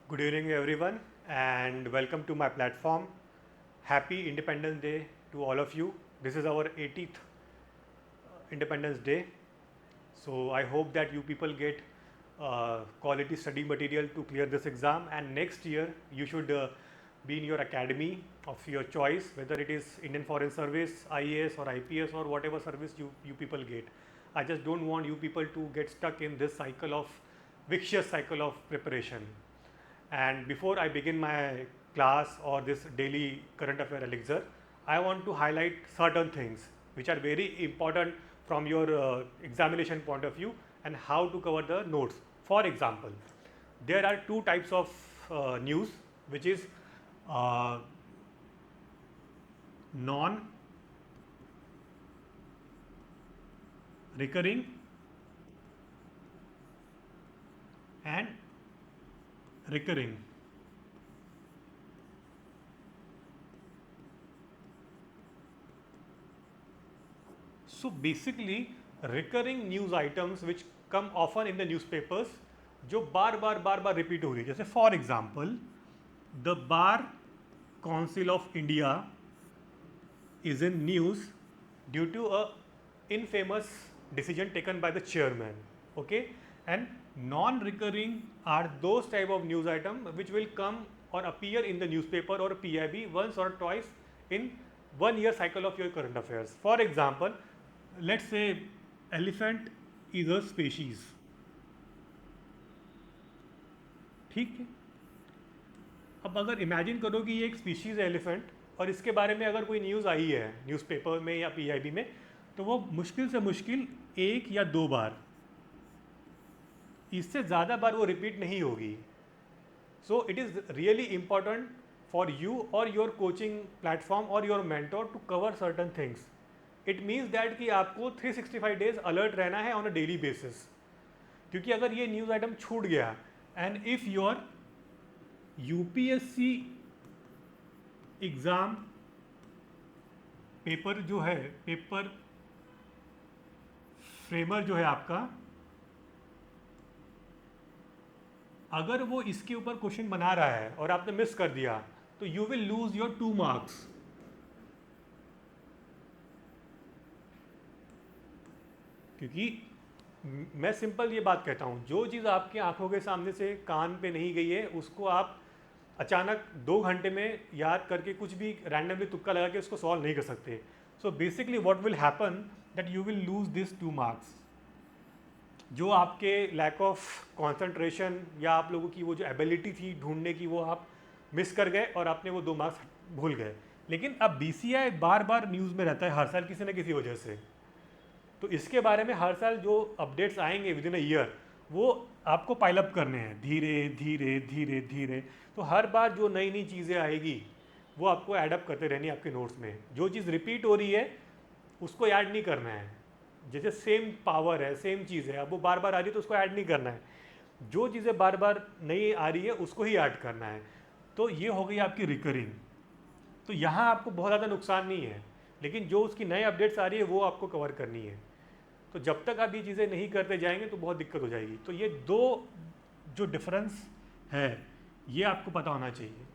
Good evening, everyone, and welcome to my platform. Happy Independence Day to all of you. This is our 80th Independence Day. So, I hope that you people get quality study material to clear this exam, and next year you should be in your academy of your choice, whether it is Indian Foreign Service, IAS, or IPS, or whatever service you people get. I just don't want you people to get stuck in this cycle of vicious cycle of preparation. And before I begin my class or this daily current affair elixir, I want to highlight certain things which are very important from your examination point of view and how to cover the notes. For example, there are two types of news, which is uh, non recurring and recurring. So basically recurring news items which come often in the newspapers जो बार बार repeat हो रही है, जैसे for example the Bar Council of India is in news due to a infamous decision taken by the chairman. Okay, and non-recurring are those type of news item which will come or appear in the newspaper or PIB once or twice in 1 year cycle of your current affairs. For example, let's say elephant is a species. ठीक है, अब अगर imagine करो कि ये एक species है elephant और इसके बारे में अगर कोई न्यूज़ आई है न्यूज़पेपर में या PIB में, तो वो मुश्किल से मुश्किल एक या दो बार, इससे ज़्यादा बार वो रिपीट नहीं होगी. So it is really important for you और योर कोचिंग प्लेटफॉर्म और your mentor to cover certain things. It means that कि आपको 365 डेज अलर्ट रहना है ऑन अ डेली बेसिस, क्योंकि अगर ये न्यूज़ आइटम छूट गया and if your UPSC exam paper जो है, पेपर फ्रेमर जो है आपका, अगर वो इसके ऊपर क्वेश्चन बना रहा है और आपने मिस कर दिया तो you will lose your 2 marks. क्योंकि मैं सिंपल ये बात कहता हूँ, जो चीज़ आपकी आंखों के सामने से कान पे नहीं गई है उसको आप अचानक 2 घंटे में याद करके कुछ भी रैंडमली तुक्का लगा के उसको सॉल्व नहीं कर सकते. So basically what will happen that you will lose this 2 marks. जो आपके लैक ऑफ कंसंट्रेशन या आप लोगों की वो जो एबिलिटी थी ढूंढने की, वो आप मिस कर गए और आपने वो 2 मार्क्स भूल गए. लेकिन अब BCI बार बार न्यूज़ में रहता है हर साल किसी न किसी वजह से, तो इसके बारे में हर साल जो अपडेट्स आएंगे विद इन अ ईयर वो आपको पाइलअप करने हैं धीरे धीरे धीरे धीरे. तो हर बार जो नई नई चीज़ें आएगी वो आपको एडअप करते रहनी है आपके नोट्स में. जो चीज़ रिपीट हो रही है उसको ऐड नहीं करना है. जैसे सेम पावर है, सेम चीज़ है, अब वो बार बार आ रही है तो उसको ऐड नहीं करना है. जो चीज़ें बार बार नई आ रही है उसको ही ऐड करना है. तो ये हो गई आपकी रिकरिंग. तो यहाँ आपको बहुत ज़्यादा नुकसान नहीं है, लेकिन जो उसकी नए अपडेट्स आ रही है वो आपको कवर करनी है. तो जब तक आप ये चीज़ें नहीं करते जाएंगे तो बहुत दिक्कत हो जाएगी. तो ये दो जो डिफरेंस है ये आपको पता होना चाहिए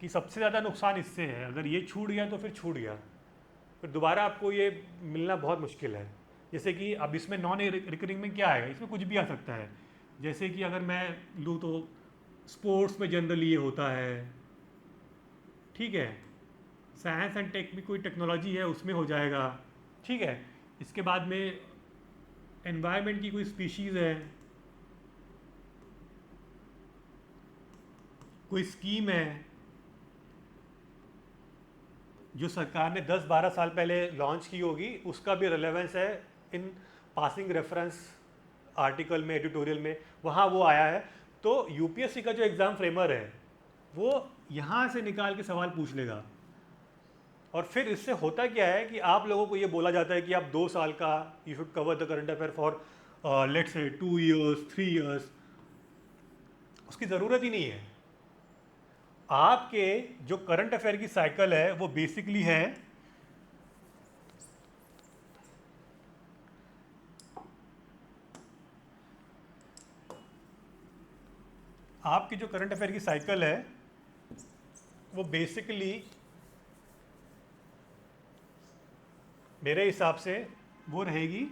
कि सबसे ज़्यादा नुकसान इससे है. अगर ये छूट गया तो फिर छूट गया, फिर दोबारा आपको ये मिलना बहुत मुश्किल है. जैसे कि अब इसमें नॉन रिकरिंग में क्या आएगा, इसमें कुछ भी आ सकता है. जैसे कि अगर मैं लूँ तो स्पोर्ट्स में जनरली ये होता है, ठीक है. साइंस एंड टेक में कोई टेक्नोलॉजी है उसमें हो जाएगा, ठीक है. इसके बाद में एनवायरनमेंट की कोई स्पीशीज़ है, कोई स्कीम है जो सरकार ने 10-12 साल पहले लॉन्च की होगी, उसका भी रिलेवेंस है इन पासिंग रेफरेंस आर्टिकल में, एडिटोरियल में, वहाँ वो आया है. तो UPSC का जो एग्ज़ाम फ्रेमर है वो यहाँ से निकाल के सवाल पूछ लेगा. और फिर इससे होता क्या है कि आप लोगों को ये बोला जाता है कि आप 2 साल का you should cover the current affair for let's say 2 years 3 years. उसकी ज़रूरत ही नहीं है. आपके जो करंट अफेयर की साइकिल है वो बेसिकली है आपकी जो करंट अफेयर की साइकिल है वो बेसिकली मेरे हिसाब से वो रहेगी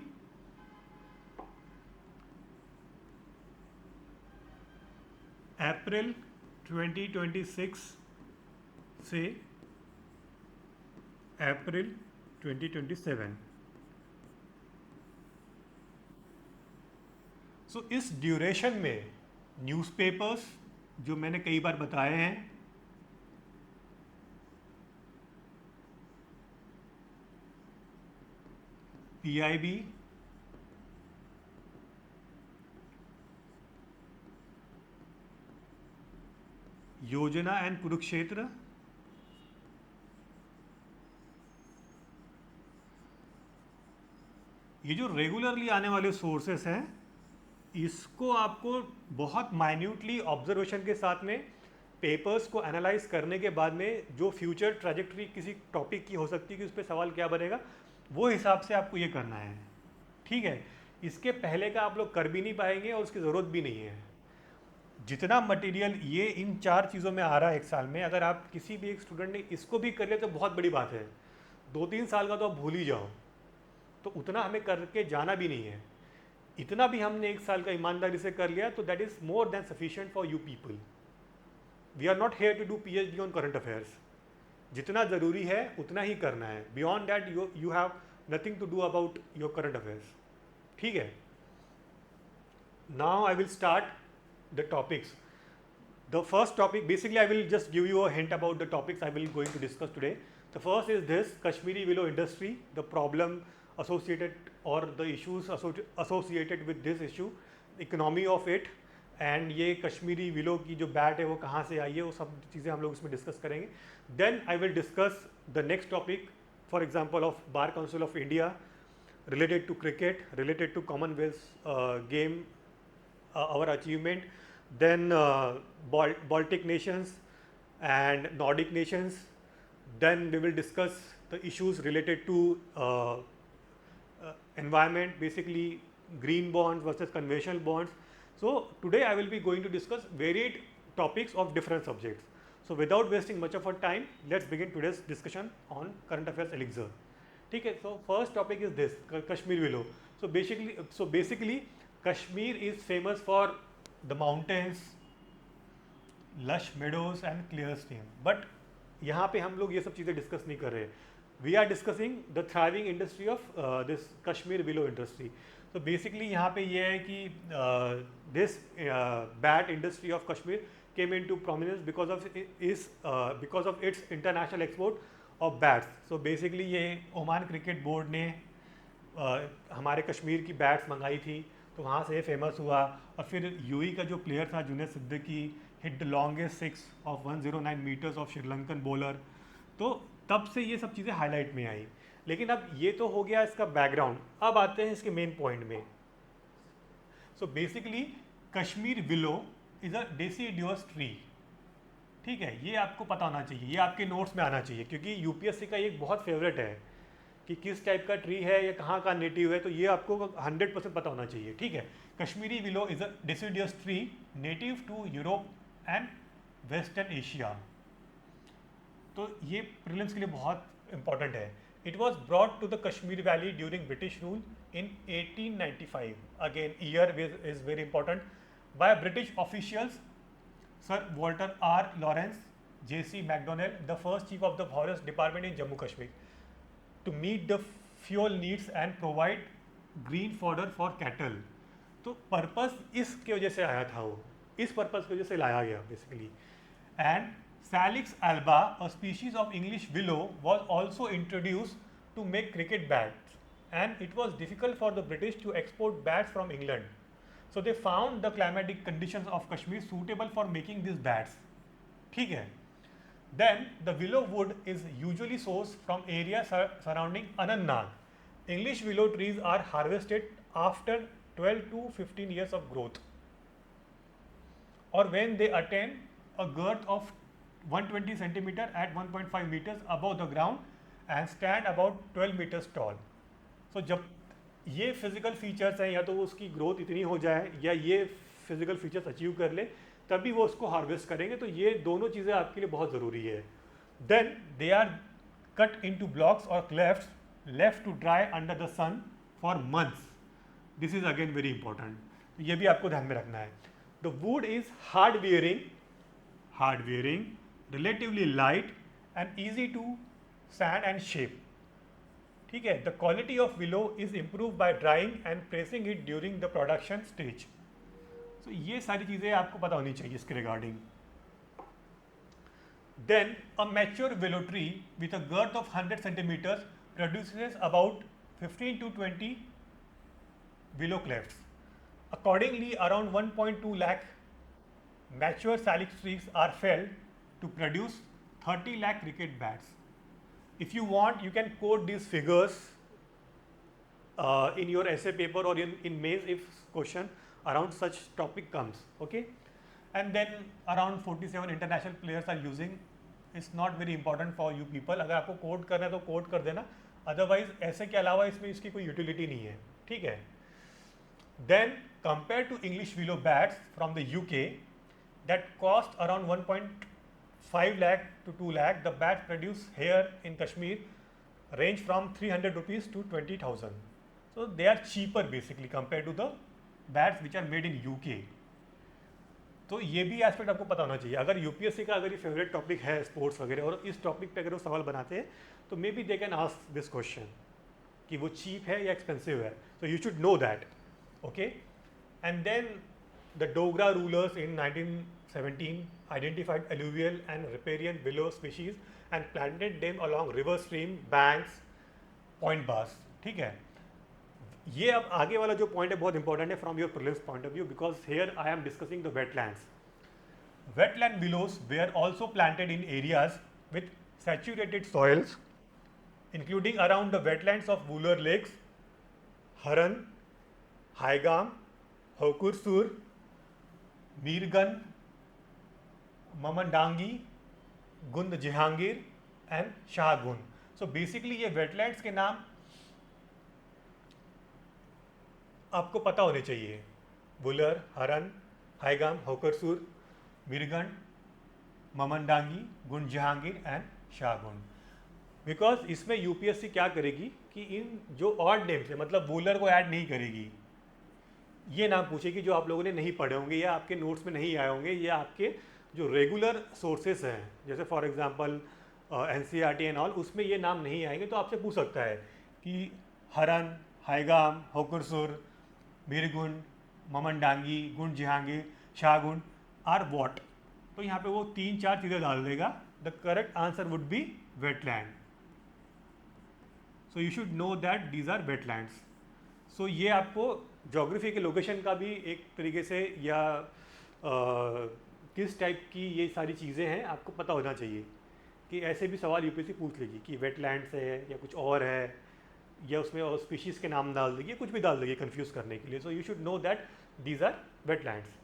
अप्रैल 2026 से अप्रैल 2027। सो इस ड्यूरेशन में न्यूज़पेपर्स जो मैंने कई बार बताए हैं, पीआईबी, योजना एंड कुरुक्षेत्र, ये जो रेगुलरली आने वाले सोर्सेस हैं, इसको आपको बहुत माइन्यूटली ऑब्जर्वेशन के साथ में पेपर्स को एनालाइज करने के बाद में जो फ्यूचर ट्रैजेक्टरी किसी टॉपिक की हो सकती है कि उस पर सवाल क्या बनेगा, वो हिसाब से आपको ये करना है। ठीक है, इसके पहले का आप लोग कर भी नहीं पाएंगे और उसकी ज़रूरत भी नहीं है। जितना मटेरियल ये इन 4 चीज़ों में आ रहा है एक साल में, अगर आप किसी भी एक स्टूडेंट ने इसको भी कर लिया तो बहुत बड़ी बात है। 2-3 साल का तो आप भूल ही जाओ, तो उतना हमें करके जाना भी नहीं है। इतना भी हमने एक साल का ईमानदारी से कर लिया तो that is more than sufficient for you people. We are not here to do PhD on current affairs. जितना ज़रूरी है उतना ही करना है, beyond that you have nothing to do about your current affairs. ठीक है, now I will start the topics. The first topic, basically I will just give you a hint about the topics I will going to discuss today. The first is this Kashmiri willow industry, the problem associated or the issues associated with this issue, economy of it, and ये Kashmiri willow की जो bat है वो कहाँ से आई है, वो सब चीज़ें हम लोग इसमें डिस्कस करेंगे. Then I will discuss the next topic, for example of Bar Council of India, related to cricket, related to Commonwealth game, our achievement. Then Baltic nations and Nordic nations. Then we will discuss the issues related to environment, basically green bonds versus conventional bonds. So today I will be going to discuss varied topics of different subjects. So without wasting much of our time, let's begin today's discussion on current affairs elixir. Okay, so first topic is this Kashmir willow. So basically Kashmir is famous for the mountains, lush meadows and clear stream. But यहाँ पे हम लोग ये सब चीज़ें discuss नहीं कर रहे. We are discussing the thriving industry of this Kashmir willow industry. So basically यहाँ पे ये है कि this bat industry of Kashmir came into prominence because of its international export of bats. So basically ये Oman cricket board ने हमारे कश्मीर की bats मंगाई थी, तो वहाँ से ये फेमस हुआ. और फिर यूई का जो प्लेयर था Junaid Siddiqui hit the longest 6 of 109 metres of Sri Lankan bowler. तो तब से ये सब चीज़ें हाईलाइट में आई. लेकिन अब ये तो हो गया इसका बैकग्राउंड, अब आते हैं इसके मेन पॉइंट में. So basically Kashmir willow is a deciduous tree. ठीक है, ये आपको पता होना चाहिए, ये आपके नोट्स में आना चाहिए, क्योंकि यूपीएससी का एक बहुत फेवरेट है कि किस टाइप का ट्री है या कहाँ का नेटिव है, तो ये आपको 100% पता होना चाहिए. ठीक है, Kashmiri willow is a deciduous tree native to Europe and western Asia. तो ये प्रीलिम्स के लिए बहुत इंपॉर्टेंट है. It was brought to the Kashmir valley during British rule in 1895. Again year is very important. By British officials sir Walter R Lawrence, J.C. McDonnell, the first chief of the forest department in Jammu Kashmir, to meet the fuel needs and provide green fodder for cattle. तो purpose इसके वजह से आया था, वो इस purpose की वजह से लाया गया basically. And Salix alba, a species of English willow, was also introduced to make cricket bats, and it was difficult for the British to export bats from England. So they found the climatic conditions of Kashmir suitable for making these bats. ठीक है. Then the willow wood is usually sourced from areas surrounding Anantnag. English willow trees are harvested after 12 to 15 years of growth, or when they attain a girth of 120 centimeter at 1.5 meters above the ground and stand about 12 meters tall. So जब ये physical features हैं, या तो उसकी growth इतनी हो जाए या ये फिजिकल फीचर्स अचीव कर ले, तभी वो उसको हार्वेस्ट करेंगे। तो ये दोनों चीज़ें आपके लिए बहुत ज़रूरी है। Then they are cut into blocks और clefts left to dry under the sun for months. This is again very important, तो ये भी आपको ध्यान में रखना है। The wood is hard wearing, relatively light and easy to sand and shape. ठीक है, the quality of willow is improve by drying and pressing it during the production stage. तो ये सारी चीज़ें आपको पता होनी चाहिए इसके regarding. Then a mature willow tree with a girth of 100 centimetres produces about 15 to 20 willow clefts. Accordingly, around 1.2 lakh mature salix trees are felled to produce 30 lakh cricket bats. If you want, you can quote these figures in your essay paper or in mains if question around such topic comes. Okay, and then around 47 international players are using. It's not very important for you people. अगर आपको code करना है तो code कर देना, otherwise ऐसे के अलावा इसमें इसकी कोई यूटिलिटी नहीं है। ठीक है, then compare to English willow bats from the UK that cost around 1.5 lakh to 2 lakh, the bat produce here in Kashmir range from 300 rupees to 20,000. So they are cheaper basically compared to the bats which are made in UK. तो ये भी aspect आपको पता होना चाहिए। अगर UPSC का अगर ये फेवरेट टॉपिक है स्पोर्ट्स वगैरह और इस टॉपिक पे अगर वो सवाल बनाते हैं तो may be they can ask this question कि वो चीप है या एक्सपेंसिव है। तो you should know that. Okay, and then the Dogra rulers in 1917 identified alluvial and riparian willow species and planted them along river stream banks point bars. ठीक है, ये अब आगे वाला जो पॉइंट है बहुत इंपॉर्टेंट है from your prelims point of view, because here I am discussing the wetlands. Wetland willows were also planted in areas with saturated soils, including around the wetlands of Wooler Lakes, Haran, Haigam, Hokursur, Mirgan, Mamandangi, Gund Jehangir and Shahgun. So basically ये wetlands के नाम आपको पता होने चाहिए. वुलर, हरन, हाईगाम, होकरसूर, मिरगन, ममनडांगी, गुंड Jahangir and शाहगुन. Because इसमें यूपीएससी क्या करेगी कि इन जो ऑड नेम्स है मतलब वुलर को ऐड नहीं करेगी. ये नाम पूछेगी जो आप लोगों ने नहीं पढ़े होंगे या आपके नोट्स में नहीं आए होंगे या आपके जो रेगुलर सोर्सेस हैं जैसे for example NCERT and all उसमें ये नाम नहीं आएंगे. तो आपसे पूछ सकता है कि हरन, हाईगाम, होकरसूर, मिरगुन, ममनडांगी, गुंड जहांगीर, शाहगुन आर वॉट. तो यहाँ पे वो 3-4 चीज़ें डाल देगा. The correct answer would be wetland. So you should know that these are wetlands. So ये आपको ज्योग्राफी के लोकेशन का भी एक तरीके से या किस टाइप की ये सारी चीज़ें हैं आपको पता होना चाहिए कि ऐसे भी सवाल यूपीएससी पूछ लेगी कि वेटलैंड्स है या कुछ और है या उसमें और स्पीशीज़ के नाम डाल देगी कुछ भी डाल देगी कंफ्यूज करने के लिए. So you should know that these are wetlands.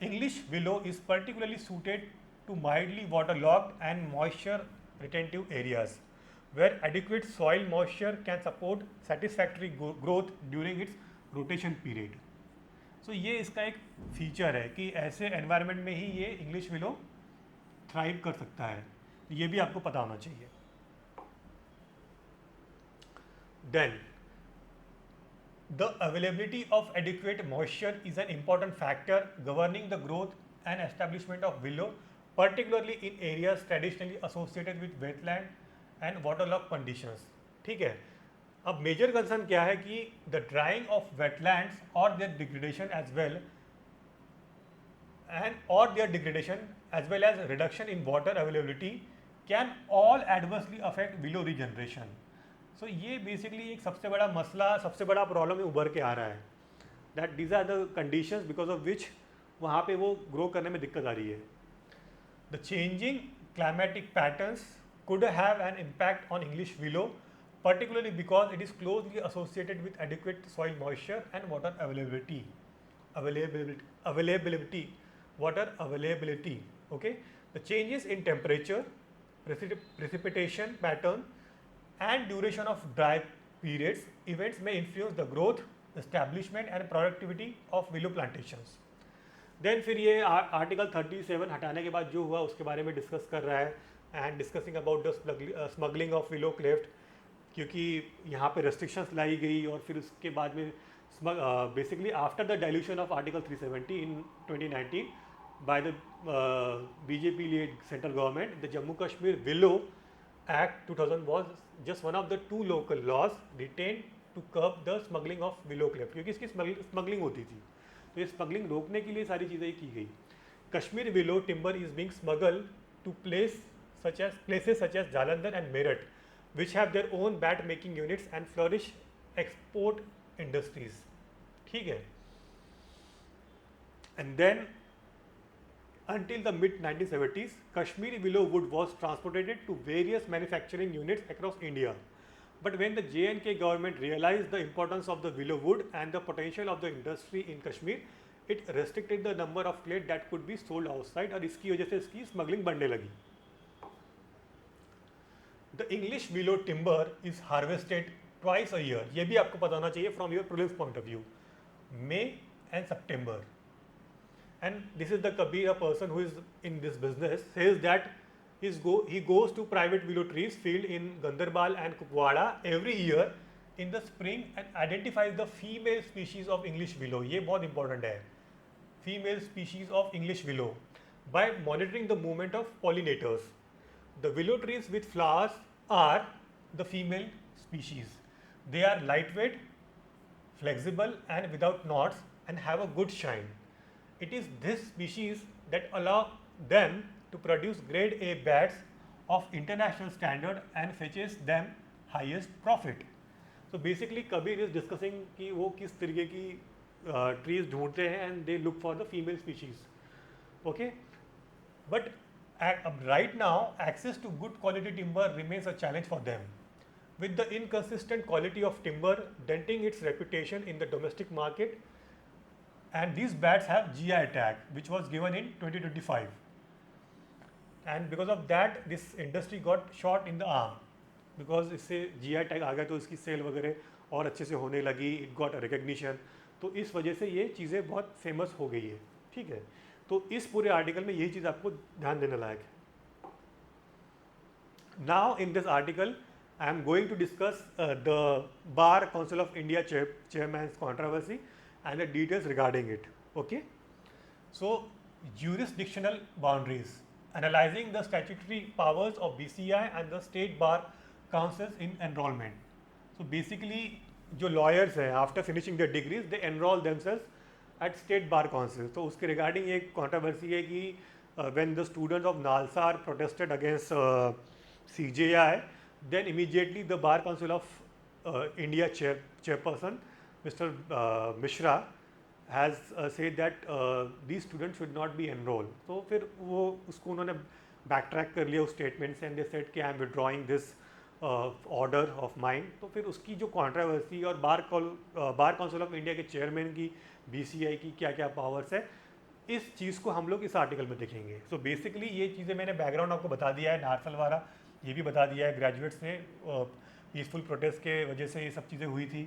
English willow is particularly suited to mildly waterlogged and moisture retentive areas where adequate soil moisture can support satisfactory growth during its rotation period. So ये इसका एक feature है कि ऐसे environment में ही ये English willow thrive कर सकता है. ये भी आपको पता होना चाहिए. Then the availability of adequate moisture is an important factor governing the growth and establishment of willow, particularly in areas traditionally associated with wetland and waterlogged conditions. ठीक है, अब मेजर कंसर्न क्या है कि the drying of wetlands or their degradation as well as well as reduction in water availability can all adversely affect willow regeneration. सो ये basically एक सबसे बड़ा मसला सबसे बड़ा प्रॉब्लम उभर के आ रहा है that these are the conditions because of which वहाँ पे वो ग्रो करने में दिक्कत आ रही है. The changing climatic patterns could have an impact on English willow, particularly because it is closely associated with adequate soil moisture and water availability. Water availability. Okay, the changes in temperature, precipitation pattern, and duration of dry periods events may influence the growth, establishment, and productivity of willow plantations. Then फिर ये article 37 हटाने के बाद जो हुआ उसके बारे में डिस्कस कर रहा है, and discussing about the smuggling of willow cleft, क्योंकि यहाँ पे रेस्ट्रिक्शंस लाई गई और फिर उसके बाद में basically after the dilution of article 370 in 2019 by the BJP lead central government, the Jammu Kashmir willow act 2000 was just one of the two local laws retained to curb the smuggling of willow cleft, क्योंकि इसकी smuggling होती थी, तो ये smuggling रोकने के लिए सारी चीज़ें की गई. Kashmir willow timber is being smuggle to places such as Jalandhar and Meerut, which have their own bat making units and flourish export industries. ठीक है. And then until the mid 1970s, Kashmiri willow wood was transported to various manufacturing units across India. But when the J&K government realized the importance of the willow wood and the potential of the industry in Kashmir, it restricted the number of plate that could be sold outside, और इसकी वजह से इसकी smuggling बढ़ने लगी. The English willow timber is harvested twice a year. ये भी आपको पता होना चाहिए from your prelims point of view. May and September. And this is the Kabir, a person who is in this business, says that he goes to private willow trees field in Gandarbal and Kupwara every year in the spring and identifies the female species of English willow. ये बहुत important है. Female species of English willow by monitoring the movement of pollinators. The willow trees with flowers are the female species. They are lightweight, flexible and without knots and have a good shine. It is this species that allow them to produce grade A bats of international standard and fetches them highest profit. So basically Kabir is discussing कि वो किस तरीके की trees ढूंढते हैं and they look for the female species. Okay, but right now access to good quality timber remains a challenge for them, with the inconsistent quality of timber denting its reputation in the domestic market. And these bats have GI tag which was given in 2025, and because of that this industry got shot in the arm, because इससे GI tag आ गया तो इसकी cell वगैरह और अच्छे से होने लगी, it got a recognition, तो इस वजह से ये चीज़ें बहुत फेमस हो गई है. ठीक है, तो इस पूरे आर्टिकल में यही चीज़ आपको ध्यान देने लायक है. Now in this article I am going to discuss the Bar Council of India chairman's controversy and the details regarding it. Okay, so jurisdictional boundaries, analyzing the statutory powers of BCI and the state bar councils in enrollment. So basically जो lawyers हैं after finishing their degrees they enroll themselves at state bar council. तो उसके regarding एक controversy है कि when the students of Nalsar protested against CJI, then immediately the bar council of India chairperson Mr. Mishra has said that these students should not be enrolled. तो फिर वो उसको उन्होंने बैक ट्रैक कर लिया उस स्टेटमेंट से, एंड दे सेड कि I am withdrawing this order of mine. तो फिर उसकी जो कॉन्ट्रावर्सी और बार काउंसिल ऑफ इंडिया के चेयरमैन की BCI की क्या क्या पावर्स है, इस चीज़ को हम लोग इस आर्टिकल में देखेंगे. सो बेसिकली ये चीज़ें मैंने बैकग्राउंड आपको बता दिया है, नारसल वाला ये भी बता दिया है, ग्रेजुएट्स ने पीसफुल प्रोटेस्ट के वजह से ये सब चीज़ें हुई थी,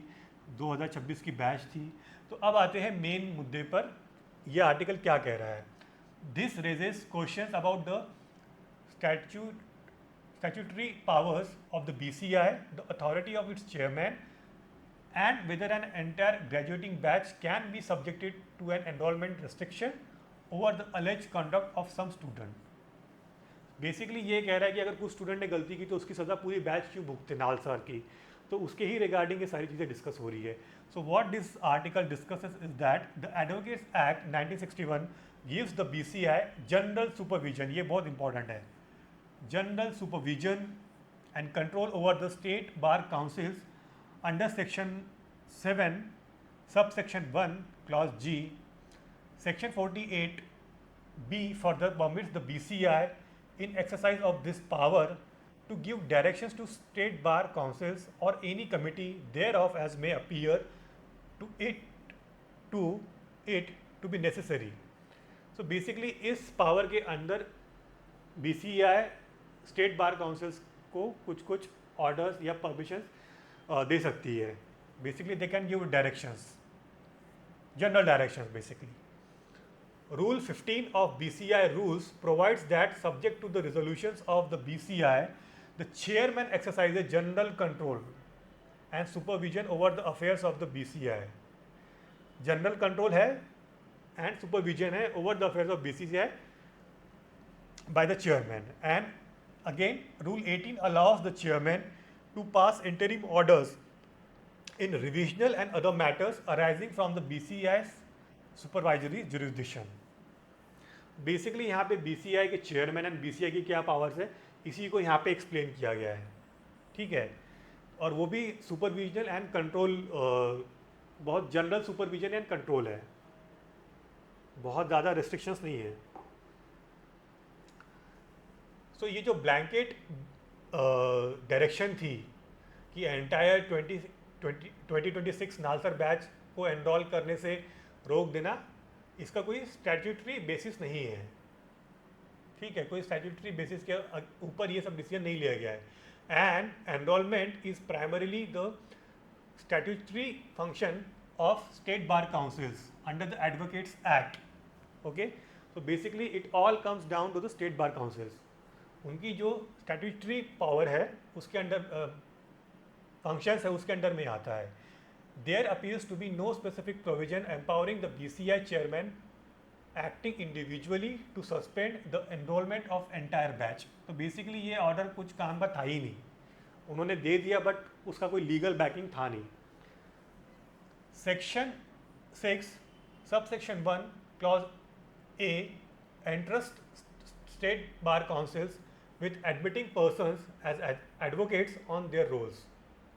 2026 की बैच थी. तो अब आते हैं मेन मुद्दे पर, ये आर्टिकल क्या कह रहा है. This raises questions about the statutory powers of the BCI, the authority of its chairman, and whether an entire graduating batch can be subjected to an enrollment restriction over the alleged conduct of some student. Basically ये कह रहा है कि अगर कुछ student ने गलती की तो उसकी सज़ा पूरी बैच क्यों भुगते नालसार की, तो उसके ही रिगार्डिंग ये सारी चीज़ें डिस्कस हो रही है. So what this article discusses is that the advocates act 1961 gives the BCI general supervision, ये बहुत इंपॉर्टेंट है, general supervision and control over the state bar councils under section 7 subsection 1 clause G. Section 48B further permits the BCI in exercise of this power to give directions to state bar councils or any committee thereof as may appear to it to be necessary. So basically इस power के अंदर BCI state bar councils को कुछ कुछ orders या permissions दे सकती है. Basically they can give directions, general directions basically. Rule 15 of BCI rules provides that subject to the resolutions of the BCI, the chairman exercises general control and supervision over the affairs of the BCI. General control है and supervision है over the affairs of BCCI by the chairman. And again, Rule 18 allows the chairman to pass interim orders in revisional and other matters arising from the BCI's supervisory jurisdiction. Basically यहाँ पे BCI के chairman and BCI की क्या powers है, इसी को यहाँ पे एक्सप्लेन किया गया है, ठीक है. और वो भी सुपरविजनल एंड कंट्रोल, बहुत जनरल सुपरविजन एंड कंट्रोल है, बहुत ज़्यादा रिस्ट्रिक्शंस नहीं है. सो ये जो ब्लैंकेट डायरेक्शन थी कि एंटायर 2026 नालसर बैच को एनरोल करने से रोक देना, इसका कोई स्टैट्यूटरी बेसिस नहीं है, ठीक है. कोई स्टैट्यूटरी बेसिस के ऊपर ये सब डिसीजन नहीं लिया गया है. And enrolment is primarily the statutory function of state bar councils under the advocates act. Okay, तो basically it all comes down to the state bar councils. उनकी जो स्टैट्यूटरी पावर है उसके अंडर फंक्शंस है उसके अंडर में आता है. There appears to be no specific provision empowering the BCI chairman acting individually to suspend the enrolment of entire batch. तो बेसिकली ये ऑर्डर कुछ काम का था ही नहीं, उन्होंने दे दिया बट उसका कोई लीगल बैकिंग था नहीं. Section 6 subsection 1 clause A entrust state bar councils with admitting persons as advocates on their roles.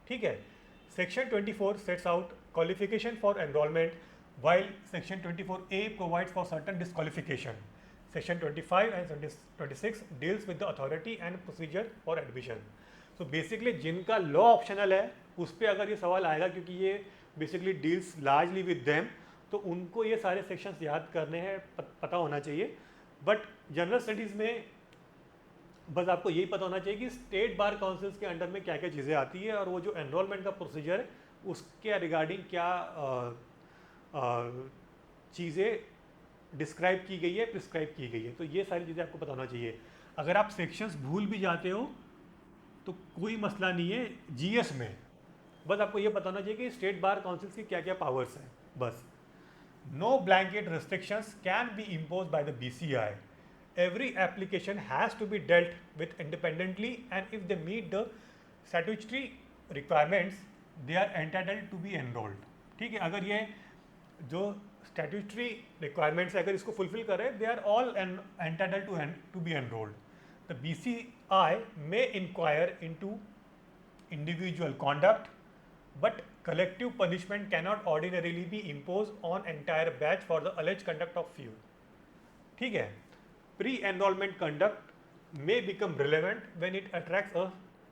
ठीक है. Section 24 sets out qualification for enrollment, while Section 24A provides for certain disqualification. Section 25 and 26 deals with the authority and procedure for admission. So basically जिनका law optional है उस पर अगर ये सवाल आएगा, क्योंकि ये basically deals largely with them, तो उनको ये सारे सेक्शंस याद करने हैं, पता होना चाहिए. बट जनरल स्टडीज़ में बस आपको यही पता होना चाहिए कि स्टेट बार काउंसिल्स के अंडर में क्या क्या चीज़ें आती है और वो जो एनरोलमेंट का प्रोसीजर है उसके रिगार्डिंग क्या चीज़ें डिस्क्राइब की गई है, प्रिस्क्राइब की गई है. तो ये सारी चीज़ें आपको पता होना चाहिए. अगर आप सेक्शंस भूल भी जाते हो तो कोई मसला नहीं है. GS में बस आपको ये पता होना चाहिए कि स्टेट बार काउंसिल्स की क्या क्या पावर्स हैं, बस. No blanket restrictions can be imposed by the BCI. Every application has to be dealt with independently, and if they meet the statutory requirements, they are entitled to be enrolled. ठीक है, अगर ये जो statutory requirements है अगर इसको fulfill करें, they are all entitled to be enrolled. The BCI may inquire into individual conduct, but collective punishment cannot ordinarily be imposed on entire batch for the alleged conduct of few. ठीक है. Pre-enrollment conduct may become relevant when it attracts a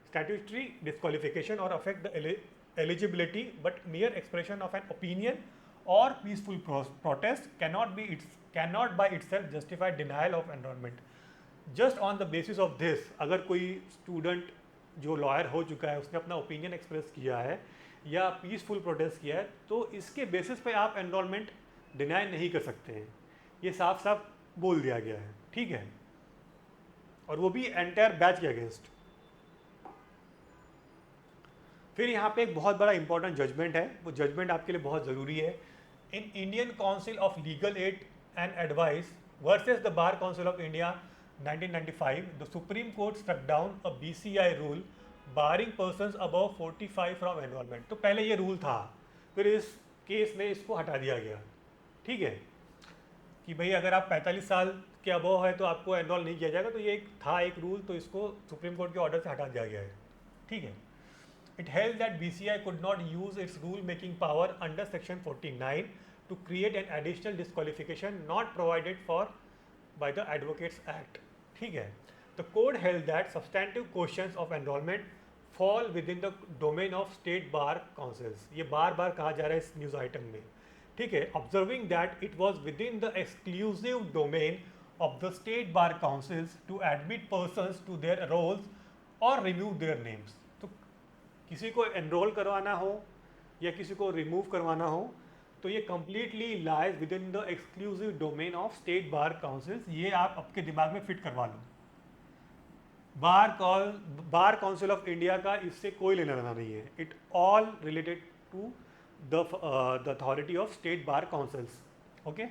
statutory disqualification or affect the eligibility, but mere expression of an opinion or peaceful protest cannot by itself justify denial of enrollment. Just on the basis of this, अगर कोई student जो lawyer हो चुका है उसने अपना opinion express किया है या पीसफुल प्रोटेस्ट किया है, तो इसके बेसिस पे आप एनरोलमेंट डिनाई नहीं कर सकते हैं. ये साफ साफ बोल दिया गया है, ठीक है. और वो भी एंटायर बैच के अगेंस्ट. फिर यहाँ पे एक बहुत बड़ा इंपॉर्टेंट जजमेंट है, वो जजमेंट आपके लिए बहुत ज़रूरी है. In Indian Council of Legal Aid and Advice versus the Bar Council of India 1995, the supreme Court struck down a BCI rule barring persons above 45 from enrolment. तो पहले ये रूल था, फिर इस केस में इसको हटा दिया गया, ठीक है, कि भाई अगर आप 45 साल के अबव है तो आपको एनरोल नहीं किया जाएगा. तो ये एक था एक रूल, तो इसको सुप्रीम कोर्ट के ऑर्डर से हटा दिया गया है, ठीक है. It held that BCI could not use its rule making power under section 49 to create an additional disqualification not provided for by the advocates Act, ठीक है. The code held that substantive questions of enrollment fall within the domain of state bar councils. ये बार बार कहा जा रहा है इस news item में, ठीक है. Observing that it was within the exclusive domain of the state bar councils to admit persons to their roles or remove their names. तो किसी को एनरोल करवाना हो या किसी को रिमूव करवाना हो तो ये completely lies within the exclusive domain of state bar councils. ये आप आपके दिमाग में फिट करवा लो। बार काउंसिल ऑफ इंडिया का इससे कोई लेना देना नहीं है। It all related to the authority of state bar councils. Okay,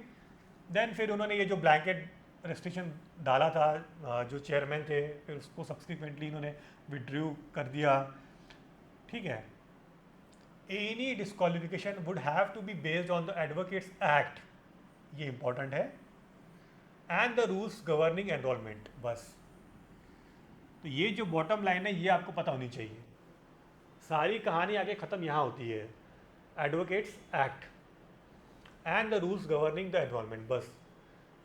then फिर उन्होंने ये जो ब्लैंकेट रेस्ट्रिक्शन डाला था, जो चेयरमैन थे, फिर उसको सब्सिक्वेंटली इन्होंने विड्रू कर दिया। ठीक है, any disqualification would have to be based on the advocates Act, ये इंपॉर्टेंट है, and the rules governing enrolment. बस, तो ये जो बॉटम लाइन है ये आपको पता होनी चाहिए। सारी कहानी आगे ख़त्म यहाँ होती है, advocates act and the rules governing the enrolment. बस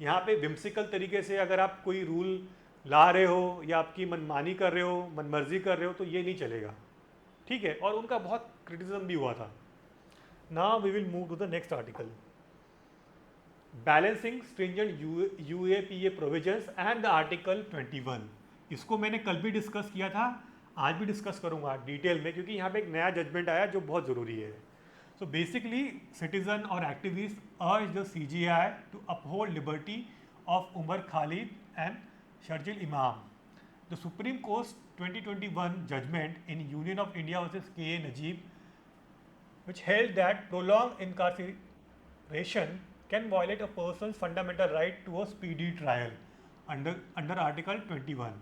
यहाँ पे विम्सिकल तरीके से अगर आप कोई रूल ला रहे हो या आपकी मनमानी कर रहे हो, मनमर्जी कर रहे हो, तो ये नहीं चलेगा। ठीक है, और उनका बहुत क्रिटिसिज्म भी हुआ था। Now we will move to the next article, balancing stringent UAPA provisions and the article 21। इसको मैंने कल भी डिस्कस किया था, आज भी डिस्कस करूंगा डिटेल में, क्योंकि यहाँ पे एक नया जजमेंट आया जो बहुत ज़रूरी है। सो बेसिकली सिटीजन और activist urge the CJI to uphold liberty of Umar Khalid and Sharjeel Imam. The supreme court 2021 judgment in Union of India versus K.A. Najib, which held that prolonged incarceration can violate a person's fundamental right to a speedy trial under Article 21।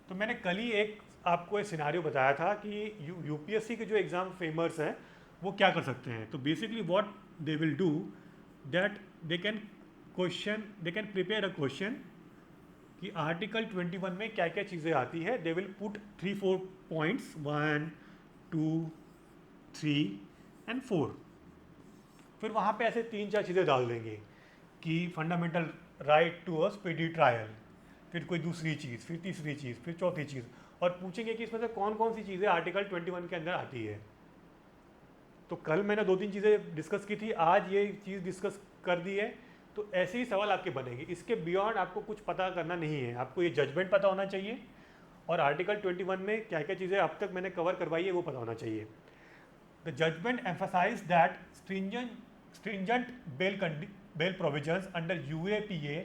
तो मैंने कल ही एक आपको एक scenario बताया था कि UPSC के जो एग्ज़ाम फेमर्स हैं वो क्या कर सकते हैं। तो basically what they will do that they can prepare a question कि आर्टिकल 21 में क्या क्या चीज़ें आती है। They will put 3-4 points, 1, 2, 3 and 4। फिर वहाँ पे ऐसे 3-4 चीज़ें डाल देंगे कि fundamental right to a speedy trial, फिर कोई दूसरी चीज़, फिर तीसरी चीज़, फिर चौथी चीज़, और पूछेंगे कि इसमें से कौन कौन सी चीज़ें आर्टिकल 21 के अंदर आती है। तो कल मैंने 2-3 चीज़ें डिस्कस की थी, आज ये चीज़ डिस्कस कर दी है। तो ऐसे ही सवाल आपके बनेंगे, इसके बियॉन्ड आपको कुछ पता करना नहीं है। आपको ये जजमेंट पता होना चाहिए और आर्टिकल 21 में क्या क्या चीज़ें अब तक मैंने कवर करवाई है वो पता होना चाहिए। The judgement emphasize that stringent bail provisions under UAPA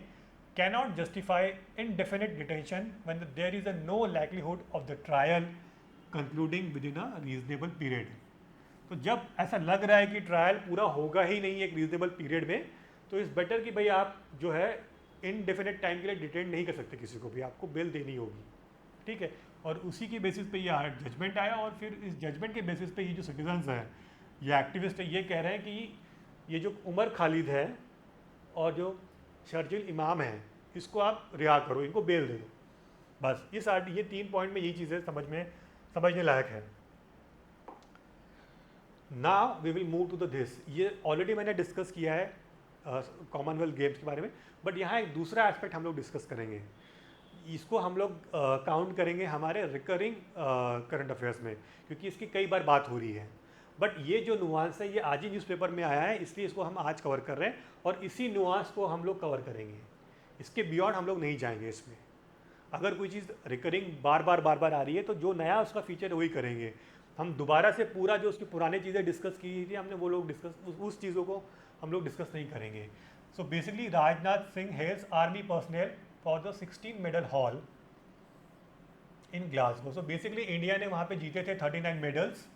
cannot justify indefinite detention when there is no likelihood of the trial concluding within a reasonable period। तो जब ऐसा लग रहा है कि ट्रायल पूरा होगा ही नहीं एक रीजनेबल पीरियड में, तो इस बेटर कि भाई आप जो है इनडेफिनेट टाइम के लिए डिटेन नहीं कर सकते किसी को भी, आपको बेल देनी होगी। ठीक है, और उसी की बेसिस पे ये जजमेंट आया, और फिर इस जजमेंट के बेसिस पे ये जो सिटीजन्स हैं, ये एक्टिविस्ट है, ये कह रहे हैं कि ये जो उमर खालिद है और जो शर्जिल इमाम है, इसको आप रिहा करो, इनको बेल दे दो। बस ये 3 पॉइंट में यही चीज़ें समझने लायक है। Now we will move to the this. ये ऑलरेडी मैंने डिस्कस किया है कॉमनवेल्थ गेम्स के बारे में, बट यहाँ एक दूसरा एस्पेक्ट हम लोग डिस्कस करेंगे। इसको हम लोग काउंट करेंगे हमारे रिकरिंग करंट अफेयर्स में, क्योंकि इसकी कई बार बात हो रही है। बट ये जो नुआंस है ये आज ही न्यूज़पेपर में आया है, इसलिए इसको हम आज कवर कर रहे हैं, और इसी नुआंस को हम लोग कवर करेंगे। इसके बियॉन्ड हम लोग नहीं जाएंगे इसमें। अगर कोई चीज़ रिकरिंग बार बार आ रही है, तो जो नया उसका फीचर वही करेंगे। हम दोबारा से पूरा जो उसकी पुरानी चीज़ें डिस्कस की थी हमने, वो लोग उस चीज़ों को हम लोग डिस्कस नहीं करेंगे। So basically Rajnath Singh hails army personnel for the 16 medal haul in Glasgow. So basically India ने वहाँ पे जीते थे 39 मेडल्स,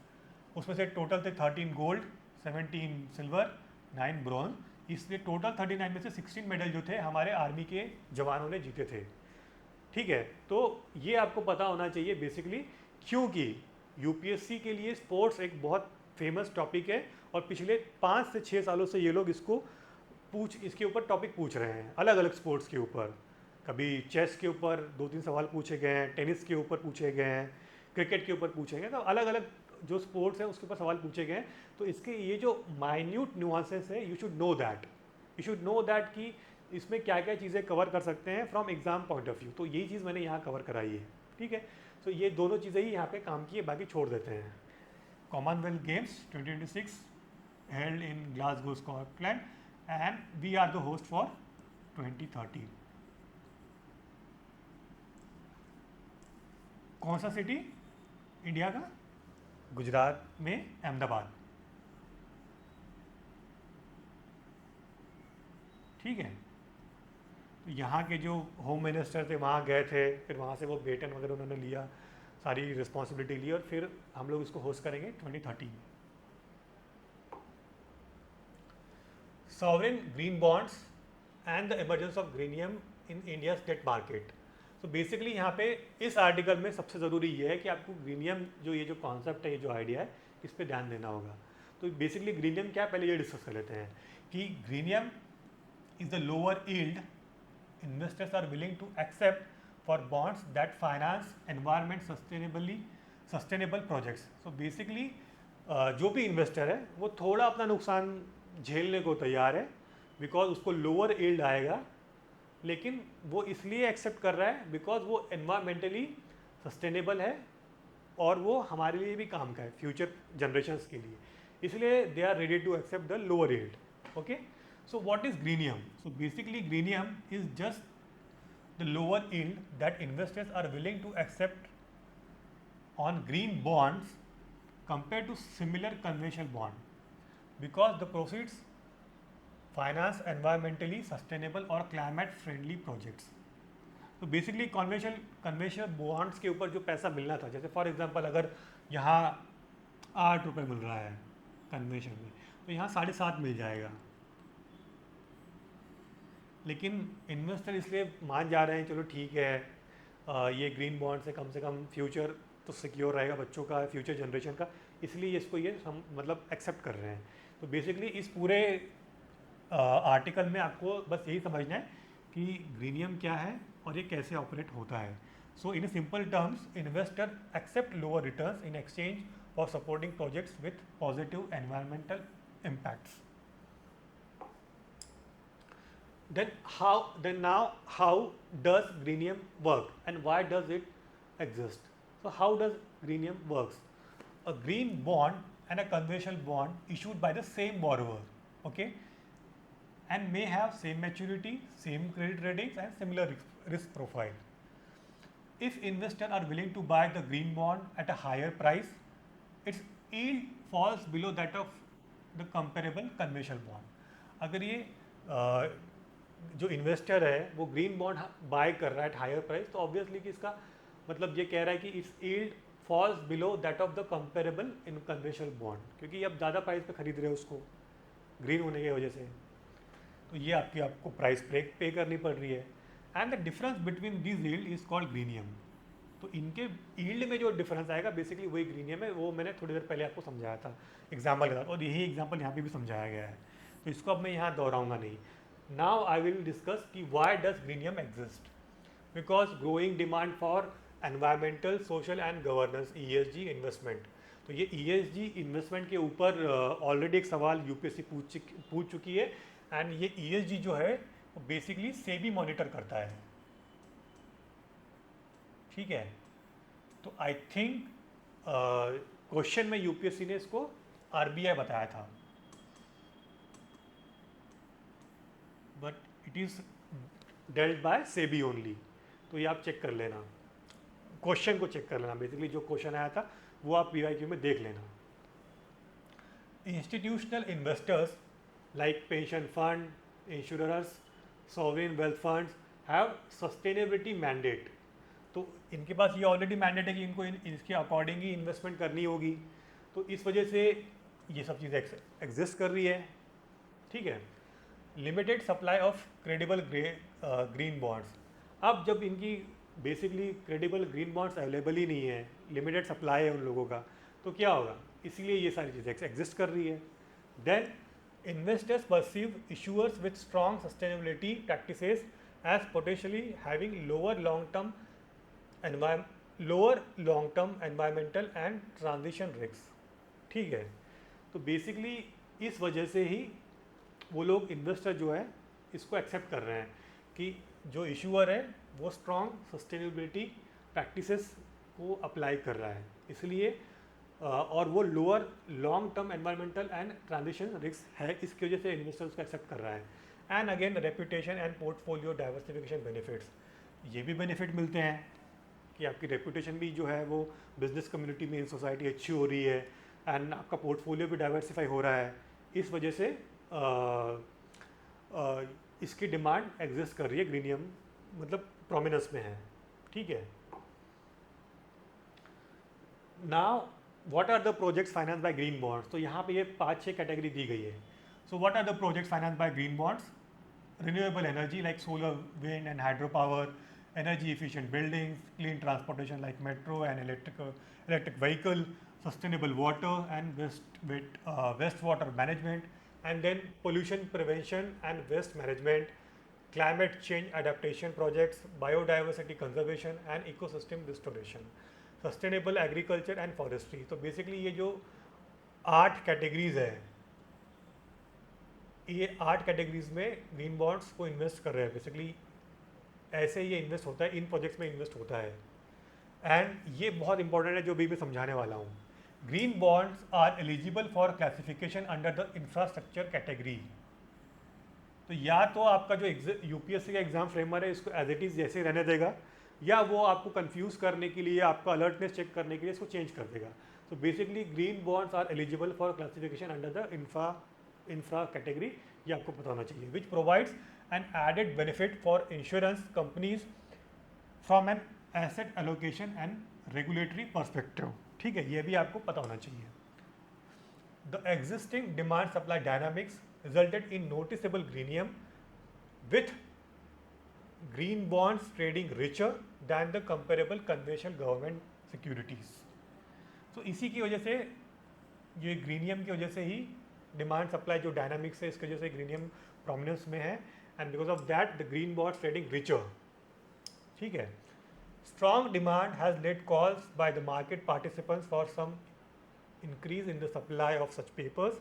उसमें से टोटल थे 13 गोल्ड, 17 सिल्वर, 9 ब्रॉन्ज। इसलिए टोटल 39 में से 16 मेडल जो थे हमारे आर्मी के जवानों ने जीते थे। ठीक है, तो ये आपको पता होना चाहिए बेसिकली, क्योंकि यूपीएससी के लिए स्पोर्ट्स एक बहुत फेमस टॉपिक है, और पिछले 5 से 6 सालों से ये लोग इसके ऊपर टॉपिक पूछ रहे हैं, अलग अलग स्पोर्ट्स के ऊपर। कभी चेस के ऊपर 2-3 सवाल पूछे गए हैं, टेनिस के ऊपर पूछे गए हैं, क्रिकेट के ऊपर पूछे गए, तो अलग अलग जो स्पोर्ट्स हैं उसके ऊपर सवाल पूछे गए हैं। तो इसके ये जो माइन्यूट नुआंसेस है, यू शुड नो दैट कि इसमें क्या क्या चीज़ें कवर कर सकते हैं from exam point of view. तो यही चीज़ मैंने यहाँ कवर कराई है। ठीक है, तो ये दोनों चीज़ें ही यहाँ पे काम की है, बाकी छोड़ देते हैं। Commonwealth Games 2026 held in Glasgow Scotland, and we are the host for 2030। कौन सा सिटी इंडिया का? गुजरात में अहमदाबाद। ठीक है। तो यहाँ के जो होम मिनिस्टर थे वहाँ गए थे, फिर वहाँ से वो बेटन वगैरह उन्होंने लिया, सारी रिस्पॉन्सिबिलिटी ली, और फिर हम लोग इसको होस्ट करेंगे 2030 में। Sovereign green bonds and the emergence of greenium in India debt market. तो बेसिकली यहाँ पे इस आर्टिकल में सबसे ज़रूरी ये है कि आपको ग्रीनियम जो ये जो कॉन्सेप्ट है, ये जो आइडिया है, इस पर ध्यान देना होगा। तो बेसिकली ग्रीनियम क्या है, पहले ये डिस्कस कर लेते हैं कि greenium is the lower yield investors are willing to accept for bonds that finance environment sustainable projects. So basically जो भी इन्वेस्टर है वो थोड़ा अपना नुकसान झेलने को तैयार है, बिकॉज उसको लोअर यील्ड आएगा, लेकिन वो इसलिए एक्सेप्ट कर रहा है बिकॉज वो एनवायरमेंटली सस्टेनेबल है और वो हमारे लिए भी काम का है, फ्यूचर जनरेशन्स के लिए, इसलिए they are ready to accept the lower yield. Okay, so what is greenium? So basically greenium is just the lower yield that investors are willing to accept on green bonds compared to similar conventional bond, because the proceeds finance environmentally sustainable or climate friendly projects. तो basically conventional bonds के ऊपर जो पैसा मिलना था, जैसे for example अगर यहाँ 8 रुपये मिल रहा है कन्वेंशन में, तो यहाँ 7.5 मिल जाएगा, लेकिन इन्वेस्टर इसलिए मान जा रहे हैं चलो ठीक है, ये ग्रीन बॉन्ड से कम फ्यूचर तो सिक्योर रहेगा बच्चों का, फ्यूचर जनरेशन का, इसलिए इसको ये हम मतलब एक्सेप्ट कर रहे हैं। तो बेसिकली इस पूरे आर्टिकल में आपको बस यही समझना है कि ग्रीनियम क्या है और ये कैसे ऑपरेट होता है। So in simple terms, investor accept lower returns in exchange for supporting projects with positive environmental impacts. Then now how does greenium work and why does it exist? So how does greenium works? A green bond and a conventional bond issued by the same borrower, okay, and may have same maturity, same credit ratings and similar risk profile. If investors are willing to buy the green bond at a higher price, its yield falls below that of the comparable conventional bond. अगर ये जो investor है वो green bond by कर रहा है at higher price, तो obviously कि इसका मतलब ये कह रहा है कि it's yield falls below that of the comparable in conventional bond, क्योंकि आप ज़्यादा प्राइस पे खरीद रहे हो उसको ग्रीन होने की वजह से, तो ये आपको प्राइस पे करनी पड़ रही है। And the difference between this yield is called greenium. तो इनके यील्ड में जो डिफरेंस आएगा बेसिकली वही ग्रीनियम है, वो मैंने थोड़ी देर पहले आपको समझाया था एग्जाम्पल के साथ, और यही एग्जाम्पल यहाँ पे भी समझाया गया है, तो इसको अब मैं यहाँ दोहराऊंगा नहीं। Now I will discuss कि why does greenium exist? Because growing demand for environmental, social and governance ESG investment। तो ये ESG इन्वेस्टमेंट के ऊपर ऑलरेडी एक सवाल यूपीएससी पूछ चुकी है, एंड ये ESG जो है वो बेसिकली सेबी मॉनिटर करता है, ठीक है। तो आई थिंक क्वेश्चन में यूपीएससी ने इसको RBI बताया था, but it is dealt by SEBI only. तो ये आप चेक कर लेना, क्वेश्चन को चेक कर लेना, बेसिकली जो क्वेश्चन आया था वो आप PYQ में देख लेना। Institutional investors like pension fund, insurers, sovereign wealth funds have sustainability mandate. तो इनके पास ये ऑलरेडी मैंडेट है कि इनको इसके अकॉर्डिंग ही इन्वेस्टमेंट करनी होगी, तो इस वजह से ये सब चीज़ें एग्जिस्ट कर रही है, ठीक है। Limited supply of credible green bonds. अब जब इनकी basically credible green bonds available ही नहीं है, लिमिटेड सप्लाई है उन लोगों का, तो क्या होगा, इसीलिए ये सारी चीज़ें एग्जिस्ट कर रही है। Then investors perceive issuers with strong sustainability practices as potentially having lower long term environmental and transition risk, ठीक है। तो बेसिकली इस वजह से ही वो लोग इन्वेस्टर जो है इसको एक्सेप्ट कर रहे हैं कि जो इशूअर है वो स्ट्रॉन्ग सस्टेनेबिलिटी प्रैक्टिसेस को अप्लाई कर रहा है, इसलिए और वो lower long term environmental and transition risk है, इसकी वजह से इन्वेस्टर उसको एक्सेप्ट कर रहा है। And again reputation and portfolio diversification benefits, ये भी बेनिफिट मिलते हैं कि आपकी रेपुटेशन भी जो है वो बिजनेस कम्युनिटी में इन सोसाइटी अच्छी हो रही है, एंड आपका पोर्टफोलियो भी डाइवर्सिफाई हो रहा है। इस वजह से इसकी डिमांड एग्जिस्ट कर रही है, ग्रीनियम मतलब प्रोमिनेंस में है, ठीक है। Now what are the projects finance by green bonds, तो यहाँ पे ये 5-6 कैटेगरी दी गई है। So what are the projects finance by green bonds? Renewable energy like solar, wind and hydropower, energy efficient buildings, clean transportation like metro and electric vehicle, sustainable water and wastewater management, and then pollution prevention and waste management, climate change adaptation projects, biodiversity conservation and ecosystem restoration, sustainable agriculture and forestry. तो basically ये जो 8 categories है, ये 8 categories में green bonds को invest कर रहे हैं। बेसिकली ऐसे ये इन्वेस्ट होता है, इन प्रोजेक्ट्स में इन्वेस्ट होता है। एंड ये बहुत इंपॉर्टेंट है जो भी मैं समझाने वाला हूँ। Green bonds are eligible for classification under the infrastructure category. तो या तो आपका जो यूपीएससी का एग्जाम फ्रेमर है इसको एज इट इज़ जैसे रहने देगा, या वो आपको कंफ्यूज करने के लिए, आपका अलर्टनेस चेक करने के लिए इसको चेंज कर देगा। तो basically green bonds are eligible for classification under the infra category, ये आपको पता होना चाहिए। Which provides an added benefit for insurance companies from an asset allocation and regulatory perspective, ठीक है, ये भी आपको पता होना चाहिए। The existing demand supply dynamics resulted in noticeable greenium with green bonds trading richer than the comparable conventional government securities. तो इसी की वजह से, ये ग्रीनियम की वजह से ही डिमांड सप्लाई जो डायनामिक्स है इसकी वजह से ग्रीनियम प्रोमिनेंस में है, and because of that the green bonds trading richer, ठीक है। Strong demand has led calls by the market participants for some increase in the supply of such papers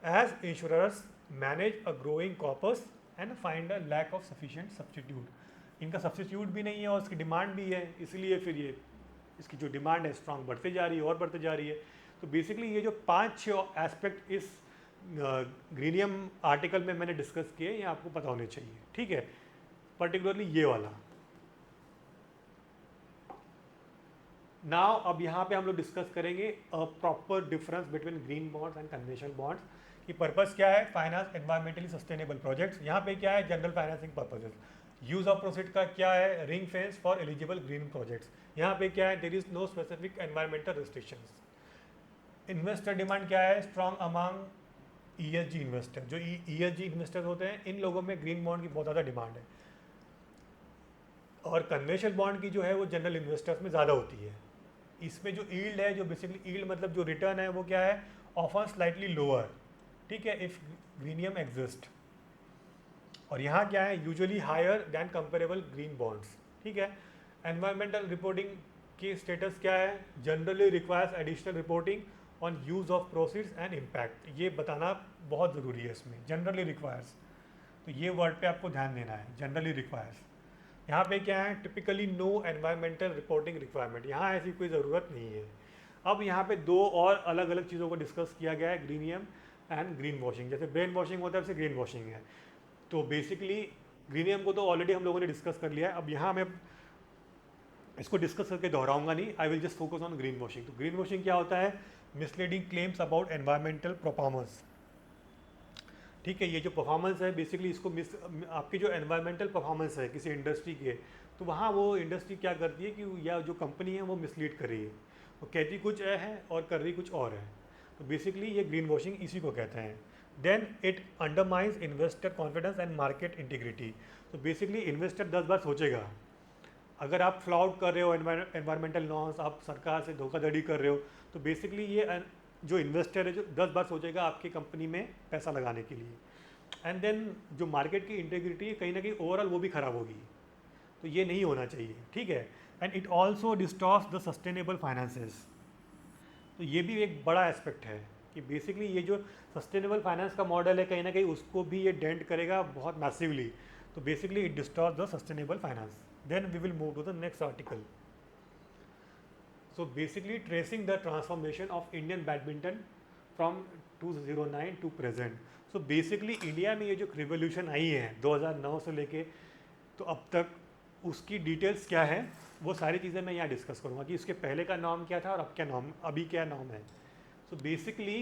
as insurers manage a growing corpus and find a lack of sufficient substitute. इनका substitute भी नहीं है और इसकी demand भी है, इसलिए फिर ये इसकी जो डिमांड है स्ट्रॉन्ग बढ़ते जा रही है और बढ़ते जा रही है। तो बेसिकली ये जो 5-6 एस्पेक्ट इस ग्रीनियम आर्टिकल में मैंने डिस्कस किए, ये आपको पता होने चाहिए, ठीक है। पर्टिकुलरली ये वाला। नाउ अब यहाँ पे हम लोग डिस्कस करेंगे a proper difference between green bonds and conventional bonds की पर्पस क्या है। फाइनेंस एनवायरमेंटली सस्टेनेबल प्रोजेक्ट्स, यहाँ पे क्या है, general financing purposes. Use of proceed का क्या है, ring fence for eligible green projects. यहाँ पे क्या है, there is no specific environmental restrictions. Investor demand क्या है, स्ट्रॉन्ग अमंग ईएसजी इन्वेस्टर। जो ईएसजी इन्वेस्टर होते हैं इन लोगों में ग्रीन बॉन्ड की बहुत ज़्यादा डिमांड है, और कन्वेंशनल बॉन्ड की जो है वो जनरल इन्वेस्टर्स में ज़्यादा होती है। इसमें जो ईल्ड है, जो बेसिकली ईल्ड मतलब जो रिटर्न है वो क्या है, ऑफन स्लाइटली लोअर, ठीक है, इफ ग्रीनियम एग्जिस्ट। और यहाँ क्या है, usually higher than comparable green bonds, ठीक है। एनवायरमेंटल रिपोर्टिंग की स्टेटस क्या है, generally requires additional reporting on use of proceeds and impact. ये बताना बहुत ज़रूरी है इसमें, जनरली रिक्वायर्स। तो ये वर्ड पे आपको ध्यान देना है, जनरली रिक्वायर्स। यहाँ पे क्या है, typically no environmental reporting requirement, यहाँ ऐसी कोई ज़रूरत नहीं है। अब यहाँ पे 2 और अलग अलग चीज़ों को डिस्कस किया गया है, ग्रीनियम एंड ग्रीन वॉशिंग। जैसे ब्रेन वॉशिंग होता है वैसे ग्रीन वॉशिंग है। तो बेसिकली ग्रीनियम को तो ऑलरेडी हम लोगों ने डिस्कस कर लिया है, अब यहाँ मैं इसको डिस्कस करके दोहराऊंगा नहीं, I will just focus on green washing. तो ग्रीन वॉशिंग क्या होता है, misleading claims about environmental performance, ठीक है। ये जो परफॉर्मेंस है बेसिकली इसको आपकी जो एनवायरमेंटल परफॉर्मेंस है किसी इंडस्ट्री के, तो वहाँ वो इंडस्ट्री क्या करती है कि या जो कंपनी है वो मिसलीड कर रही है, वो कहती कुछ है और कर रही कुछ और है। तो बेसिकली ये ग्रीन वॉशिंग इसी को कहते हैं। Then it undermines investor confidence and market integrity. तो बेसिकली इन्वेस्टर 10 बार सोचेगा, अगर आप फ्लॉड कर रहे हो एनवायरमेंटल नॉर्म्स, आप सरकार से धोखाधड़ी कर रहे हो, तो बेसिकली ये जो इन्वेस्टर है जो 10 बार सोचेगा आपकी कंपनी में पैसा लगाने के लिए। एंड देन जो मार्केट की इंटीग्रिटी कहीं ना कहीं ओवरऑल वो भी ख़राब होगी, तो ये नहीं होना चाहिए, ठीक है। And it also distorts the sustainable finances. तो ये भी एक बड़ा एस्पेक्ट है कि बेसिकली ये जो सस्टेनेबल फाइनेंस का मॉडल है कहीं ना कहीं उसको भी ये डेंट करेगा बहुत मैसिवली। तो basically it distorts the sustainable finance. Then we will move to the next article. So basically tracing the transformation of Indian badminton from 2009 to present. So basically India में ये जो रिवोल्यूशन आई है 2009 से लेके तो अब तक, उसकी डिटेल्स क्या है वो सारी चीज़ें मैं यहाँ डिस्कस करूँगा कि इसके पहले का नाम क्या था और अब क्या नाम, अभी क्या नाम है। सो बेसिकली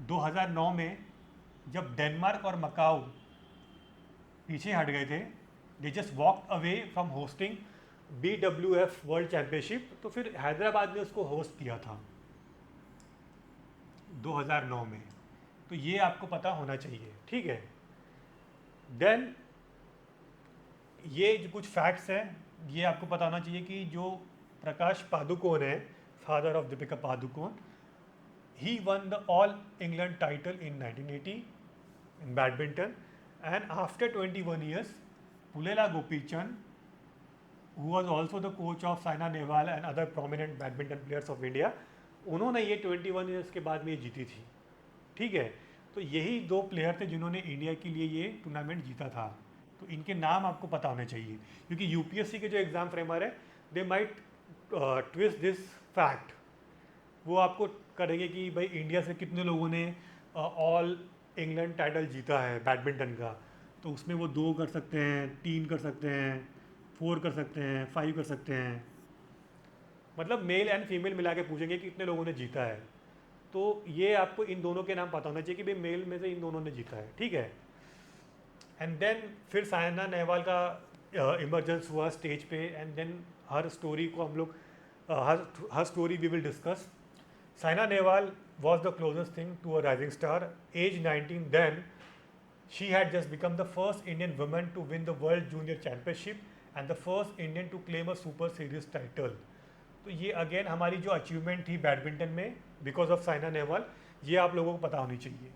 2009 में जब डेनमार्क और मकाऊ पीछे हट गए थे, they just walk away from hosting BWF world championship. तो फिर हैदराबाद ने उसको होस्ट किया था 2009 में। तो ये आपको पता होना चाहिए, ठीक है। देन ये जो कुछ फैक्ट्स हैं, ये आपको पता होना चाहिए कि जो प्रकाश पादुकोण है, father of Deepika Padukone, he won the All England title in 1980 in badminton, and after 21 years, Pulela Gopichand, who was also the coach of Saina Nehwal and other prominent badminton players of India, उन्होंने ये 21 years के बाद में ये जीती थी, ठीक है। तो यही दो प्लेयर थे जिन्होंने इंडिया के लिए ये टूर्नामेंट जीता था। तो इनके नाम आपको पता होने चाहिए, क्योंकि यूपीएससी के जो एग्ज़ाम फ्रेमर है, they might twist this fact. वो आपको करेंगे कि भाई इंडिया से कितने लोगों ने ऑल इंग्लैंड टाइटल जीता है बैडमिंटन का, तो उसमें वो 2 कर सकते हैं, 3 कर सकते हैं, 4 कर सकते हैं, 5 कर सकते हैं। मतलब मेल एंड फीमेल मिला के पूछेंगे कि कितने लोगों ने जीता है। तो ये आपको इन दोनों के नाम पता होना चाहिए कि भाई मेल में से इन दोनों ने जीता है, ठीक है। एंड देन फिर साइना नेहवाल का इमरजेंस हुआ स्टेज पे, एंड देन हर स्टोरी को हम लोग हर story we will discuss. Saina Nehwal was the closest thing to a rising star. Age 19 then, she had just become the first Indian woman to win the World Junior Championship and the first Indian to claim a Super Series title. तो ये again हमारी जो achievement थी badminton में because of Saina Nehwal, ये आप लोगों को पता होनी चाहिए।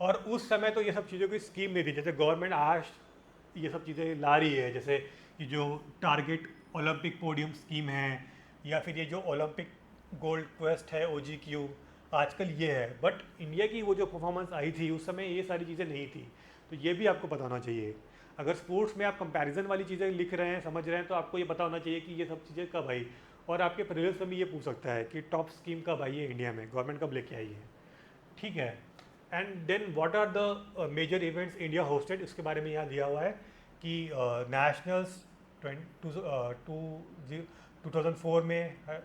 और उस समय तो ये सब चीज़ों की स्कीम नहीं थी, जैसे गवर्नमेंट आज ये सब चीज़ें ला रही है, जैसे ये जो टारगेट ओलंपिक पोडियम स्कीम है, या फिर ये जो ओलंपिक गोल्ड क्वेस्ट है OGQ, आजकल ये है। बट इंडिया की वो जो परफॉर्मेंस आई थी उस समय ये सारी चीज़ें नहीं थी, तो ये भी आपको पता होना चाहिए। अगर स्पोर्ट्स में आप कंपैरिजन वाली चीज़ें लिख रहे हैं, समझ रहे हैं, तो आपको ये पता होना चाहिए कि ये सब चीज़ें कब आई। और आपके प्रीलिम्स में भी ये पूछ सकता है कि टॉप स्कीम कब आई है इंडिया में, गवर्नमेंट कब लेके आई है, ठीक है। And then what are the major events India hosted, इसके बारे में यहाँ दिया हुआ है कि नेशनल्स 2004 में है,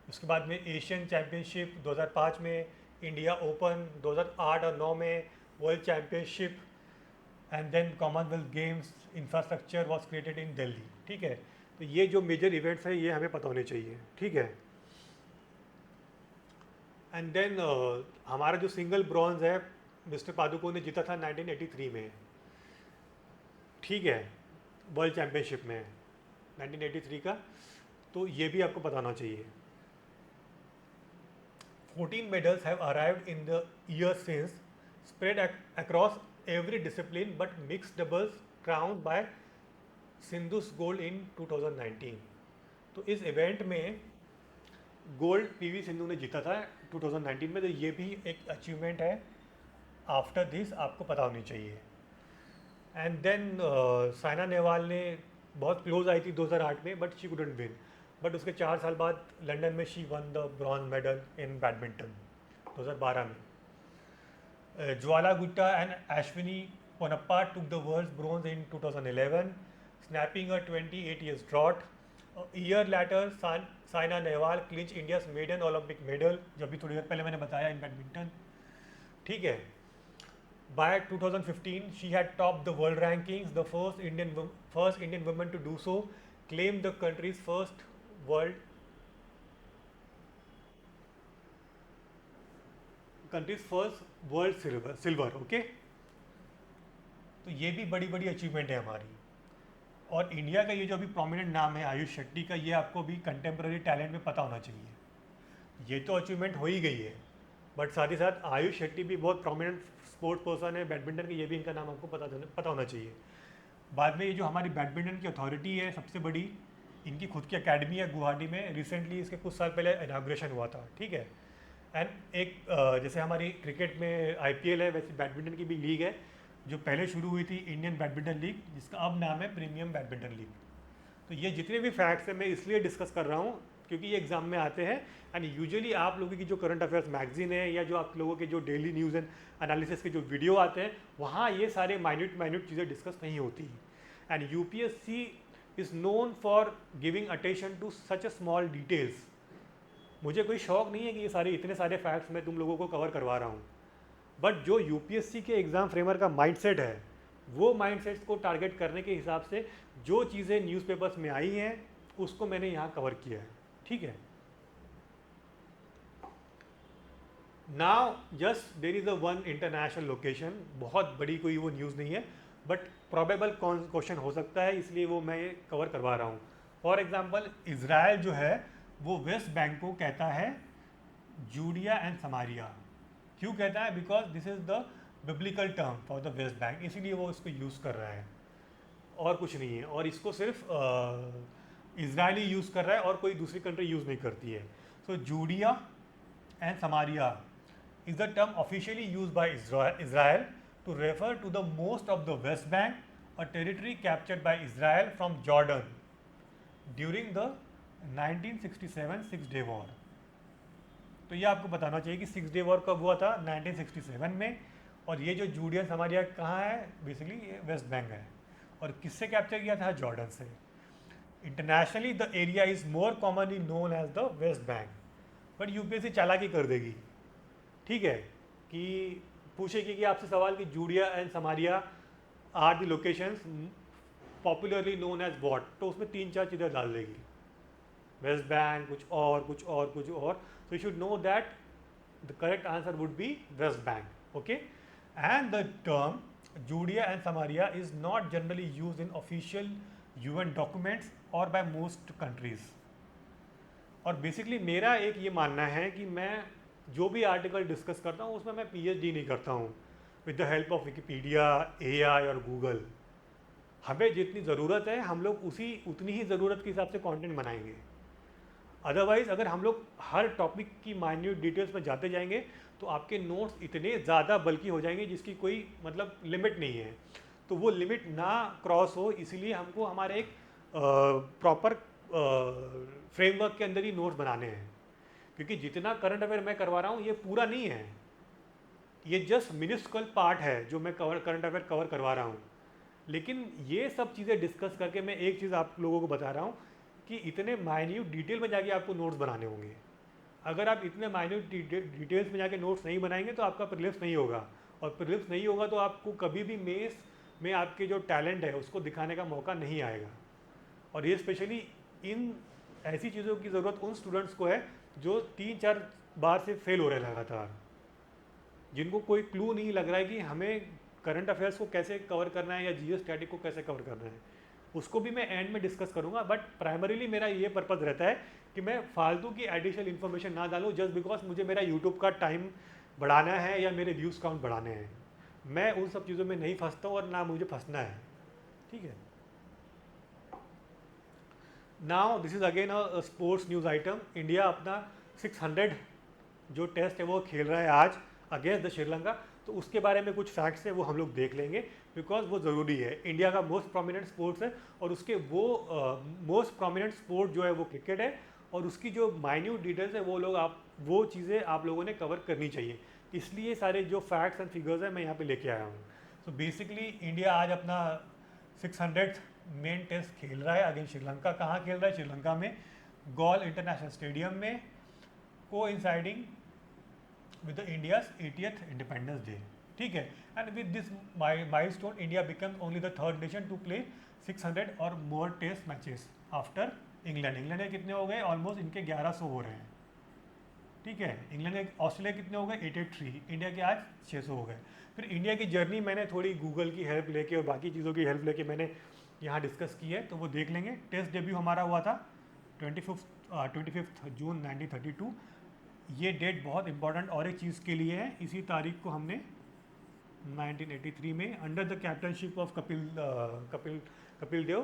उसके बाद में एशियन चैम्पियनशिप 2005 में, इंडिया ओपन 2008 और 9 में, world championship, and then Commonwealth Games infrastructure was created in Delhi, ठीक है। तो ये जो मेजर इवेंट्स हैं ये हमें पता होने चाहिए, ठीक है। एंड देन हमारा जो सिंगल ब्रॉन्ज है मिस्टर पादुकोण ने जीता था 1983 में, ठीक है, वर्ल्ड चैम्पियनशिप में 1983 का। तो ये भी आपको पता होना चाहिए। 14 medals have arrived in the year since, spread across every discipline, but mixed doubles crowned by Sindhu's gold in 2019। तो इस इवेंट में गोल्ड PV सिंधु ने जीता था 2019 में, तो ये भी एक अचीवमेंट है। आफ्टर दिस आपको पता होनी चाहिए। एंड देन साइना नेहवाल ने बहुत क्लोज आई थी 2008 में, but she couldn't win. But उसके 4 साल बाद लंदन में she won the bronze medal in badminton 2012 में। Jwala Gutta and Ashwini Ponnappa took the world bronze in 2011, snapping a 28 years drought. A year later, Saina Nehwal clinched India's maiden Olympic medal, जब भी थोड़ी देर पहले मैंने बताया, इन बैडमिंटन, ठीक है। By 2015, she had topped the world rankings, the first Indian woman to do so, claimed the country's first world silver, okay. तो ये भी बड़ी बड़ी अचीवमेंट है हमारी। और इंडिया का ये जो अभी प्रोमिनेंट नाम है आयुष शेट्टी का, ये आपको भी कंटेम्प्रेरी टैलेंट में पता होना चाहिए। ये तो अचीवमेंट हो ही गई है, बट साथ ही साथ आयुष शेट्टी भी बहुत प्रोमिनेंट स्पोर्ट्स पर्सन है बैडमिंटन के, ये भी इनका नाम आपको पता होना चाहिए। बाद में ये जो हमारी बैडमिंटन की अथॉरिटी है सबसे बड़ी, इनकी खुद की अकेडमी है गुवाहाटी में, रिसेंटली इसके कुछ साल पहले इनाग्रेशन हुआ था, ठीक है। एंड एक जैसे हमारी क्रिकेट में IPL है, वैसे बैडमिंटन की भी लीग है जो पहले शुरू हुई थी, इंडियन बैडमिंटन लीग, जिसका अब नाम है प्रीमियम बैडमिंटन लीग। तो ये जितने भी फैक्ट्स हैं मैं इसलिए डिस्कस कर रहा हूँ क्योंकि ये एग्जाम में आते हैं। एंड यूजुअली आप लोगों की जो करंट अफेयर्स मैगजीन है या जो आप लोगों के जो डेली न्यूज़ एंड एनालिसिस के जो वीडियो आते हैं, वहाँ ये सारे माइन्यूट चीज़ें डिस्कस नहीं होती। And UPSC is known for giving attention to such a small details. मुझे कोई शौक नहीं है कि ये सारे इतने सारे फैक्ट्स मैं तुम लोगों को कवर करवा रहा हूँ, बट जो यूपीएससी के एग्ज़ाम फ्रेमर का माइंडसेट है, वो माइंडसेट को टारगेट करने के हिसाब से जो चीज़ें न्यूज़पेपर्स में आई हैं उसको मैंने यहाँ कवर किया है, ठीक है। Now just there is a one international location, बहुत बड़ी कोई वो न्यूज़ नहीं है, बट प्रॉबेबल क्वेश्चन हो सकता है, इसलिए वो मैं कवर करवा रहा हूँ। फॉर एग्जाम्पल, इसराइल जो है वो वेस्ट बैंक को कहता है जूडिया एंड समारिया। क्यों कहता है? Because this is the biblical term for the West bank, इसीलिए वो इसको यूज़ कर रहा है, और कुछ नहीं है। और इसको सिर्फ इजरायली यूज़ कर रहा है और कोई दूसरी कंट्री यूज़ नहीं करती है। So Judea and Samaria is the term officially used by Israel to refer to the most of the West Bank, a territory captured by Israel from Jordan during the 1967 Six Day War। तो ये आपको बताना चाहिए कि six day war कब हुआ था? 1967 में। और ये जो जूडियन समारिया कहाँ है? बेसिकली ये वेस्ट बैंक है। और किससे कैप्चर किया था? जॉर्डन से। Internationally the area is more commonly known as the West Bank, but UPSC चालाकी कर देगी, ठीक है, कि पूछेगी कि आपसे सवाल कि Judea and Samaria are the locations popularly known as what, तो उसमें 3-4 चीज़ें डाल देगी, वेस्ट बैंक, कुछ और कुछ और कुछ और। सो you should know that the correct answer would B West Bank, okay. And the term Judea and Samaria is not generally use in official UN documents और बाय मोस्ट कंट्रीज। और बेसिकली मेरा एक ये मानना है कि मैं जो भी आर्टिकल डिस्कस करता हूँ उसमें मैं पीएचडी नहीं करता हूँ with the help of Wikipedia, AI और गूगल। हमें जितनी ज़रूरत है हम लोग उतनी ही ज़रूरत के हिसाब से कंटेंट बनाएंगे। अदरवाइज़ अगर हम लोग हर टॉपिक की माइन्यूट डिटेल्स में जाते जाएंगे तो आपके नोट्स इतने ज़्यादा बल्कि हो जाएंगे जिसकी कोई मतलब लिमिट नहीं है। तो वो लिमिट ना क्रॉस हो, इसीलिए हमको हमारे एक प्रॉपर फ्रेमवर्क के अंदर ही नोट्स बनाने हैं। क्योंकि जितना करंट अफेयर मैं करवा रहा हूँ ये पूरा नहीं है, ये जस्ट मिनिस्कल पार्ट है जो मैं करंट अफेयर कवर करवा रहा हूँ। लेकिन ये सब चीज़ें डिस्कस करके मैं एक चीज़ आप लोगों को बता रहा हूँ कि इतने माइन्यूट डिटेल में जाके आपको नोट्स बनाने होंगे। अगर आप इतने माइन्यूट डिटेल्स में जाके नोट्स नहीं बनाएंगे तो आपका प्रीलिम्स नहीं होगा, और प्रीलिम्स नहीं होगा तो आपको कभी भी मेंस में आपके जो टैलेंट है उसको दिखाने का मौका नहीं आएगा। और ये स्पेशली इन ऐसी चीज़ों की ज़रूरत उन स्टूडेंट्स को है जो 3-4 बार से फेल हो रहे हैं लगातार, जिनको कोई क्लू नहीं लग रहा है कि हमें करंट अफेयर्स को कैसे कवर करना है या जीएस स्टैटिक को कैसे कवर करना है। उसको भी मैं एंड में डिस्कस करूंगा, बट प्राइमरीली मेरा ये पर्पज़ रहता है कि मैं फालतू की एडिशनल इन्फॉर्मेशन ना डालूँ जस्ट बिकॉज मुझे मेरा यूट्यूब का टाइम बढ़ाना है या मेरे व्यूज़ काउंट बढ़ाने हैं। मैं उन सब चीज़ों में नहीं फंसता हूँ और ना मुझे फंसना है, ठीक है। Now this is again a sports news item. India अपना 600 जो टेस्ट है वो खेल रहा है आज अगेंस्ट द श्रीलंका। तो उसके बारे में कुछ फैक्ट्स है वो हम लोग देख लेंगे, बिकॉज वो ज़रूरी है। इंडिया का मोस्ट प्रोमिनेंट स्पोर्ट्स है और उसके वो मोस्ट प्रोमिनेंट स्पोर्ट जो है वो क्रिकेट है, और उसकी जो माइन्यूट डिटेल्स है वो चीज़ें आप लोगों ने कवर करनी चाहिए। इसलिए सारे जो फैक्ट्स एंड फिगर्स हैं मैं यहाँ पे लेके आया हूँ। सो बेसिकली इंडिया आज अपना 600 मेन टेस्ट खेल रहा है अगेंस्ट श्रीलंका। कहाँ खेल रहा है? श्रीलंका में, गॉल इंटरनेशनल स्टेडियम में, को इंसाइडिंग with the India's 80th Independence Day, ठीक है। And with this milestone India becomes only the third nation to play 600 or more test matches after England. England के कितने हो गए? ऑलमोस्ट इनके 1100 हो रहे हैं, ठीक है। इंग्लैंड के, ऑस्ट्रेलिया कितने हो गए? 883। इंडिया के आज 600 हो गए। फिर इंडिया की जर्नी मैंने थोड़ी गूगल की हेल्प लेके और बाकी चीज़ों की हेल्प लेके मैंने यहाँ डिस्कस की है, तो वो देख लेंगे। टेस्ट डेब्यू हमारा हुआ था 25 जून 1932। ये डेट बहुत इंपॉर्टेंट और एक चीज़ के लिए है, इसी तारीख को हमने 1983 में under the captaincy of Kapil Dev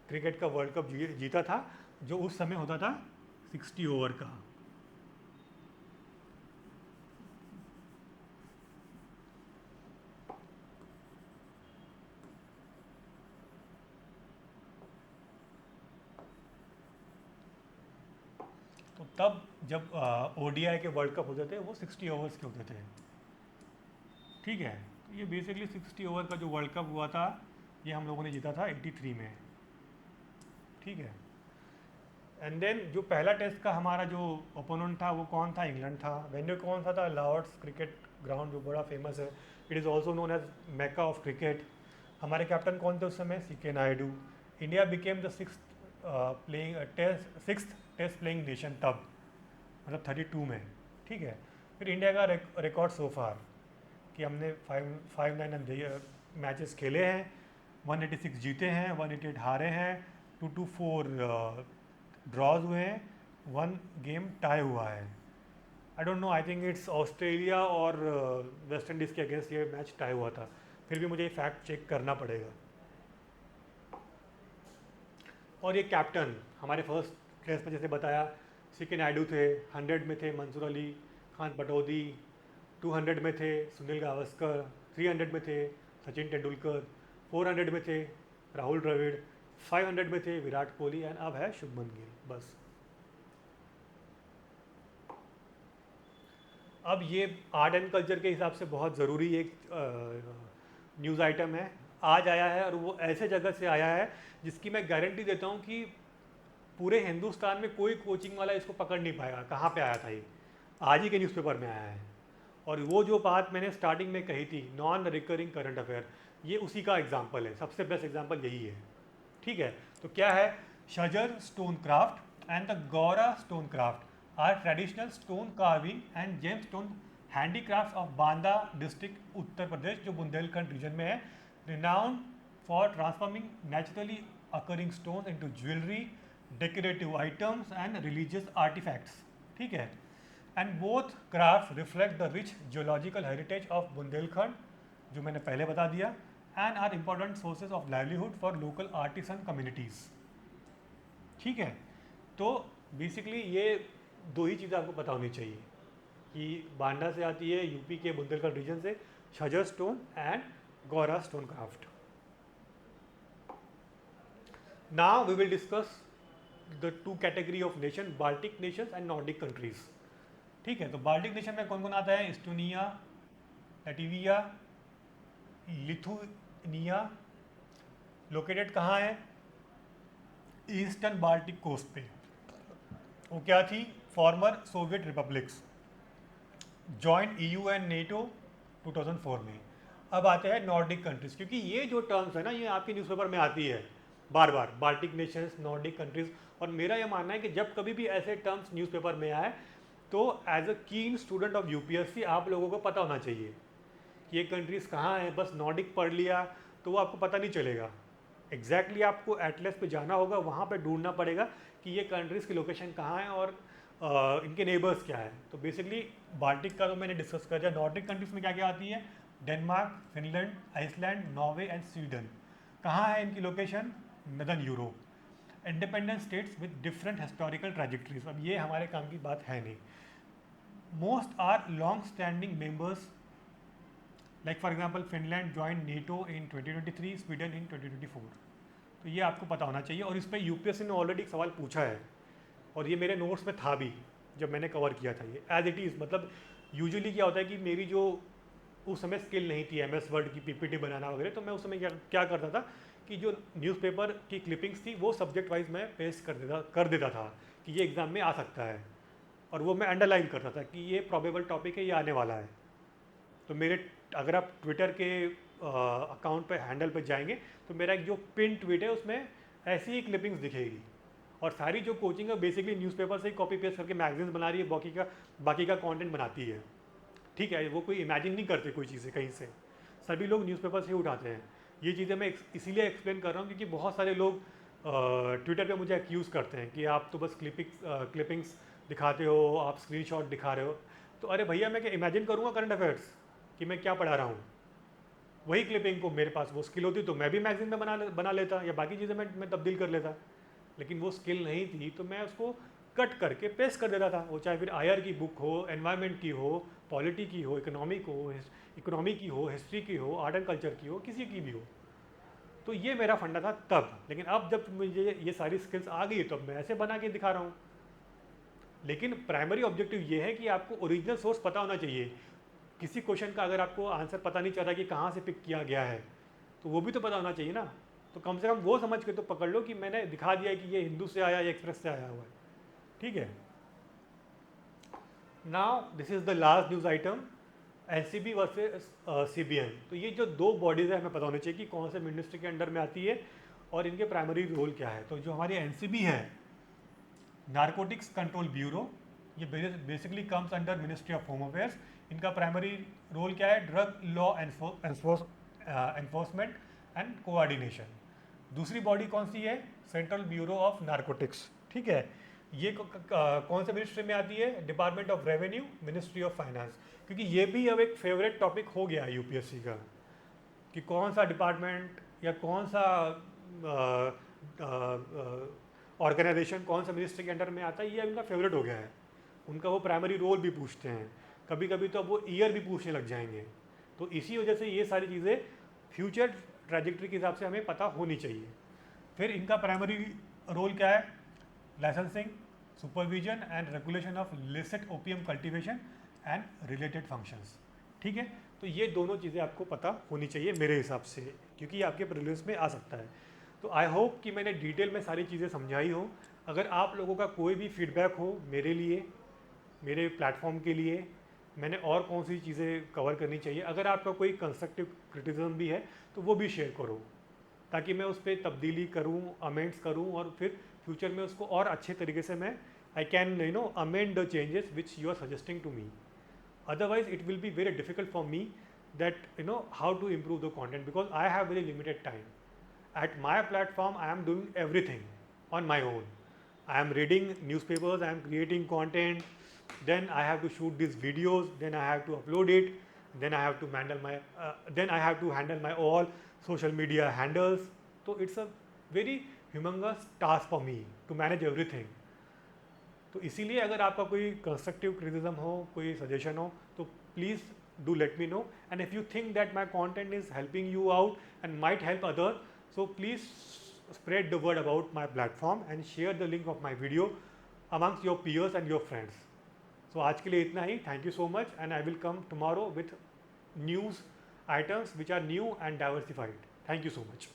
cricket का वर्ल्ड कप जीता था, जो उस समय होता था 60 ओवर का। तो तब जब ओडीआई के वर्ल्ड कप होते थे वो 60 ओवर्स के होते थे, ठीक है। तो ये बेसिकली 60 ओवर का जो वर्ल्ड कप हुआ था ये हम लोगों ने जीता था 83 में, ठीक है। एंड देन जो पहला टेस्ट का हमारा जो ओपोनेंट था वो कौन था? इंग्लैंड था। वेन्यू कौन सा था? लॉर्ड्स क्रिकेट ग्राउंड जो बड़ा फेमस है, it is also known as mecca of cricket. हमारे कैप्टन कौन थे उस समय? CK Naidu. India became the six test playing nation तब, मतलब 32 में, ठीक है। फिर इंडिया का रिकॉर्ड सो फार कि हमने 559 मैचेस खेले हैं, 186 जीते हैं, 188 हारे हैं, 224 ड्रॉज हुए हैं, 1 गेम टाई हुआ है। I don't know, I think it's Australia और वेस्ट इंडीज़ के अगेंस्ट ये मैच टाई हुआ था, फिर भी मुझे ये फैक्ट चेक करना पड़ेगा। और ये कैप्टन हमारे फर्स्ट टेस्ट में जैसे बताया, CK नायडू थे, 100 में थे मंसूर अली खान पटौदी, 200 में थे सुनील गावस्कर, 300 में थे सचिन तेंदुलकर, 400 में थे राहुल द्रविड़, 500 में थे विराट कोहली, एंड अब है शुभमन गिल। बस अब ये आर्ट एंड कल्चर के हिसाब से बहुत ज़रूरी एक न्यूज़ आइटम है, आज आया है, और वो ऐसे जगह से आया है जिसकी मैं गारंटी देता हूँ कि पूरे हिंदुस्तान में कोई कोचिंग वाला इसको पकड़ नहीं पाएगा कहाँ पे आया था ये, आज ही के न्यूज़पेपर में आया है। और वो जो बात मैंने स्टार्टिंग में कही थी, नॉन रिकरिंग करंट अफेयर, ये उसी का एग्जाम्पल है, सबसे बेस्ट एग्जाम्पल यही है, ठीक है। तो क्या है? Shajar stone craft and the Gaura stone craft are traditional stone carving and gem stone handicraft of Banda district Uttar Pradesh, जो बुंदेलखंड रीजन में है, renowned for transforming naturally occurring stone into jewellery, decorative items and religious artefacts, ठीक है। And both craft reflect the rich geological heritage of Bundelkhand, जो मैंने पहले बता दिया, and are important sources of livelihood for local artisan communities, ठीक है। तो बेसिकली ये दो ही चीज़ें आपको पता होनी चाहिए कि बांडा से आती है, यूपी के बुंदेलखंड रीजन से, Shajar stone and Gaura stone craft. Now we will discuss the two category of nation, Baltic nations and Nordic countries, ठीक है। तो बाल्टिक नेशन में कौन कौन आता है? Estonia, Latvia, Lithuania. लोकेटेड कहाँ है? ईस्टर्न बाल्टिक कोस्ट पे। वो क्या थी? Former Soviet republics, joint EU and NATO 2004 में। अब आते हैं नॉर्डिक कंट्रीज, क्योंकि ये जो टर्म्स है ना, ये आपके न्यूज़पेपर में आती है बार बार, बाल्टिक नेशंस, नॉर्डिक कंट्रीज। और मेरा ये मानना है कि जब कभी भी ऐसे टर्म्स न्यूज़पेपर में आए तो एज अ कीन स्टूडेंट ऑफ UPSC आप लोगों को पता होना चाहिए कि ये कंट्रीज़ कहाँ हैं। बस नॉर्डिक पढ़ लिया तो वो आपको पता नहीं चलेगा, एग्जैक्टली आपको एटलस पे जाना होगा, वहाँ पे ढूंढना पड़ेगा कि ये कंट्रीज़ की लोकेशन कहाँ है और इनके नेबर्स क्या है। तो बेसिकली बाल्टिक का तो मैंने डिस्कस कर दिया। नॉर्डिक कंट्रीज़ में क्या क्या आती है? Denmark, Finland, Iceland, Norway and Sweden. कहाँ है इनकी location? Northern Europe. Independent states with different historical trajectories. अब ये हमारे काम की बात है नहीं। Most are long standing members, like for example Finland join NATO in 2023, Sweden in 2024। तो ये आपको पता होना चाहिए। और इस पर UPSC ने ऑलरेडी एक सवाल पूछा है और ये मेरे नोट्स में था भी जब मैंने कवर किया था ये एज इट इज़। मतलब यूजुअली क्या होता है कि मेरी जो उस समय स्किल नहीं थी MS वर्ड की PPT बनाना वगैरह, तो मैं उस समय क्या करता था कि जो न्यूज़पेपर की क्लिपिंग्स थी वो सब्जेक्ट वाइज मैं पेस्ट कर देता था कि ये एग्ज़ाम में आ सकता है, और वो मैं अंडरलाइन करता था कि ये प्रॉबेबल टॉपिक है, ये आने वाला है। तो मेरे, अगर आप ट्विटर के अकाउंट पे, हैंडल पे जाएंगे तो मेरा एक जो पिन ट्वीट है उसमें ऐसी ही क्लिपिंग्स दिखेगी। और सारी जो कोचिंग है बेसिकली न्यूज़पेपर से ही कॉपी पेस्ट करके मैगजीन्स बना रही है, बाकी का कंटेंट बनाती है, ठीक है। वो कोई इमेजिन नहीं करते कोई चीज़ें कहीं से, सभी लोग न्यूज़पेपर से ही उठाते हैं। ये चीज़ें मैं इसीलिए एक्सप्लेन कर रहा हूँ क्योंकि बहुत सारे लोग ट्विटर पे मुझे एक्यूज़ करते हैं कि आप तो बस क्लिपिंग्स दिखाते हो, आप स्क्रीनशॉट दिखा रहे हो। तो अरे भैया, मैं क्या इमेजिन करूँगा करंट अफेयर्स कि मैं क्या पढ़ा रहा हूँ? वही क्लिपिंग को मेरे पास वो स्किल होती तो मैं भी मैगजीन में बना लेता, या बाकी चीज़ें मैं तब्दील कर लेता। लेकिन वो स्किल नहीं थी तो मैं उसको कट करके पेस्ट कर देता था। वो चाहे फिर IR की बुक हो, एनवायरनमेंट की हो, पॉलिटी की हो, इकोनॉमी की हो, हिस्ट्री की हो, आर्ट एंड कल्चर की हो, किसी की भी हो। तो ये मेरा फंडा था तब। लेकिन अब जब मुझे ये सारी स्किल्स आ गई तो मैं ऐसे बना के दिखा रहा हूँ। लेकिन प्राइमरी ऑब्जेक्टिव ये है कि आपको ओरिजिनल सोर्स पता होना चाहिए। किसी क्वेश्चन का अगर आपको आंसर पता नहीं चल रहा कि कहाँ से पिक किया गया है तो वो भी तो पता होना चाहिए ना। तो कम से कम वो समझ के तो पकड़ लो कि मैंने दिखा दिया कि ये हिंदू से आया या एक्सप्रेस से आया हुआ है, ठीक है। Now this is the last news item. NCB versus CBN. तो ये जो दो बॉडीज़ है हमें पता होना चाहिए कि कौन से मिनिस्ट्री के अंडर में आती है और इनके प्राइमरी रोल क्या है। तो जो हमारी एनसीबी है, नारकोटिक्स कंट्रोल ब्यूरो, ये basically comes under ministry of home affairs. इनका प्राइमरी रोल क्या है? Drug law enforcement and coordination. दूसरी बॉडी कौन सी है? Central bureau of narcotics. ठीक है, ये कौन से मिनिस्ट्री में आती है? Department of revenue, ministry of finance. क्योंकि ये भी अब एक फेवरेट टॉपिक हो गया यूपीएससी का कि कौन सा डिपार्टमेंट या कौन सा ऑर्गेनाइजेशन कौन सा मिनिस्ट्री के अंडर में आता है, ये इनका फेवरेट हो गया है। उनका वो प्राइमरी रोल भी पूछते हैं, कभी कभी तो अब वो ईयर भी पूछने लग जाएंगे। तो इसी वजह से ये सारी चीज़ें फ्यूचर ट्रैजेक्टरी के हिसाब से हमें पता होनी चाहिए। फिर इनका प्राइमरी रोल क्या है? Licensing, supervision and regulation of licit opium cultivation and related functions. ठीक है, तो ये दोनों चीज़ें आपको पता होनी चाहिए मेरे हिसाब से, क्योंकि ये आपके प्रीलिम्स में आ सकता है। तो आई होप कि मैंने डिटेल में सारी चीज़ें समझाई हो। अगर आप लोगों का कोई भी फीडबैक हो मेरे लिए, मेरे प्लेटफॉर्म के लिए, मैंने और कौन सी चीज़ें कवर करनी चाहिए, अगर आपका कोई कंस्ट्रक्टिव क्रिटिसिज्म भी है तो वो भी शेयर करो, ताकि मैं उस पर तब्दीली करूँ, अमेंड्स करूँ, और फिर फ्यूचर में उसको और अच्छे तरीके से मैं I can amend the changes which you are suggesting to me. Otherwise, it will be very difficult for me that how to improve the content, because I have very limited time. At my platform, I am doing everything on my own. I am reading newspapers, I am creating content, then I have to shoot these videos, then I have to upload it, then I have to handle my all social media handles. So it's a very humongous task for me to manage everything. तो इसीलिए अगर आपका कोई constructive criticism हो, कोई suggestion हो, तो please do let me know. And if you think that my content is helping you out and might help other, so please spread the word about my platform and share the link of my video amongst your peers and your friends. So आज के लिए इतना ही. Thank you so much, and I will come tomorrow with news items which are new and diversified. Thank you so much.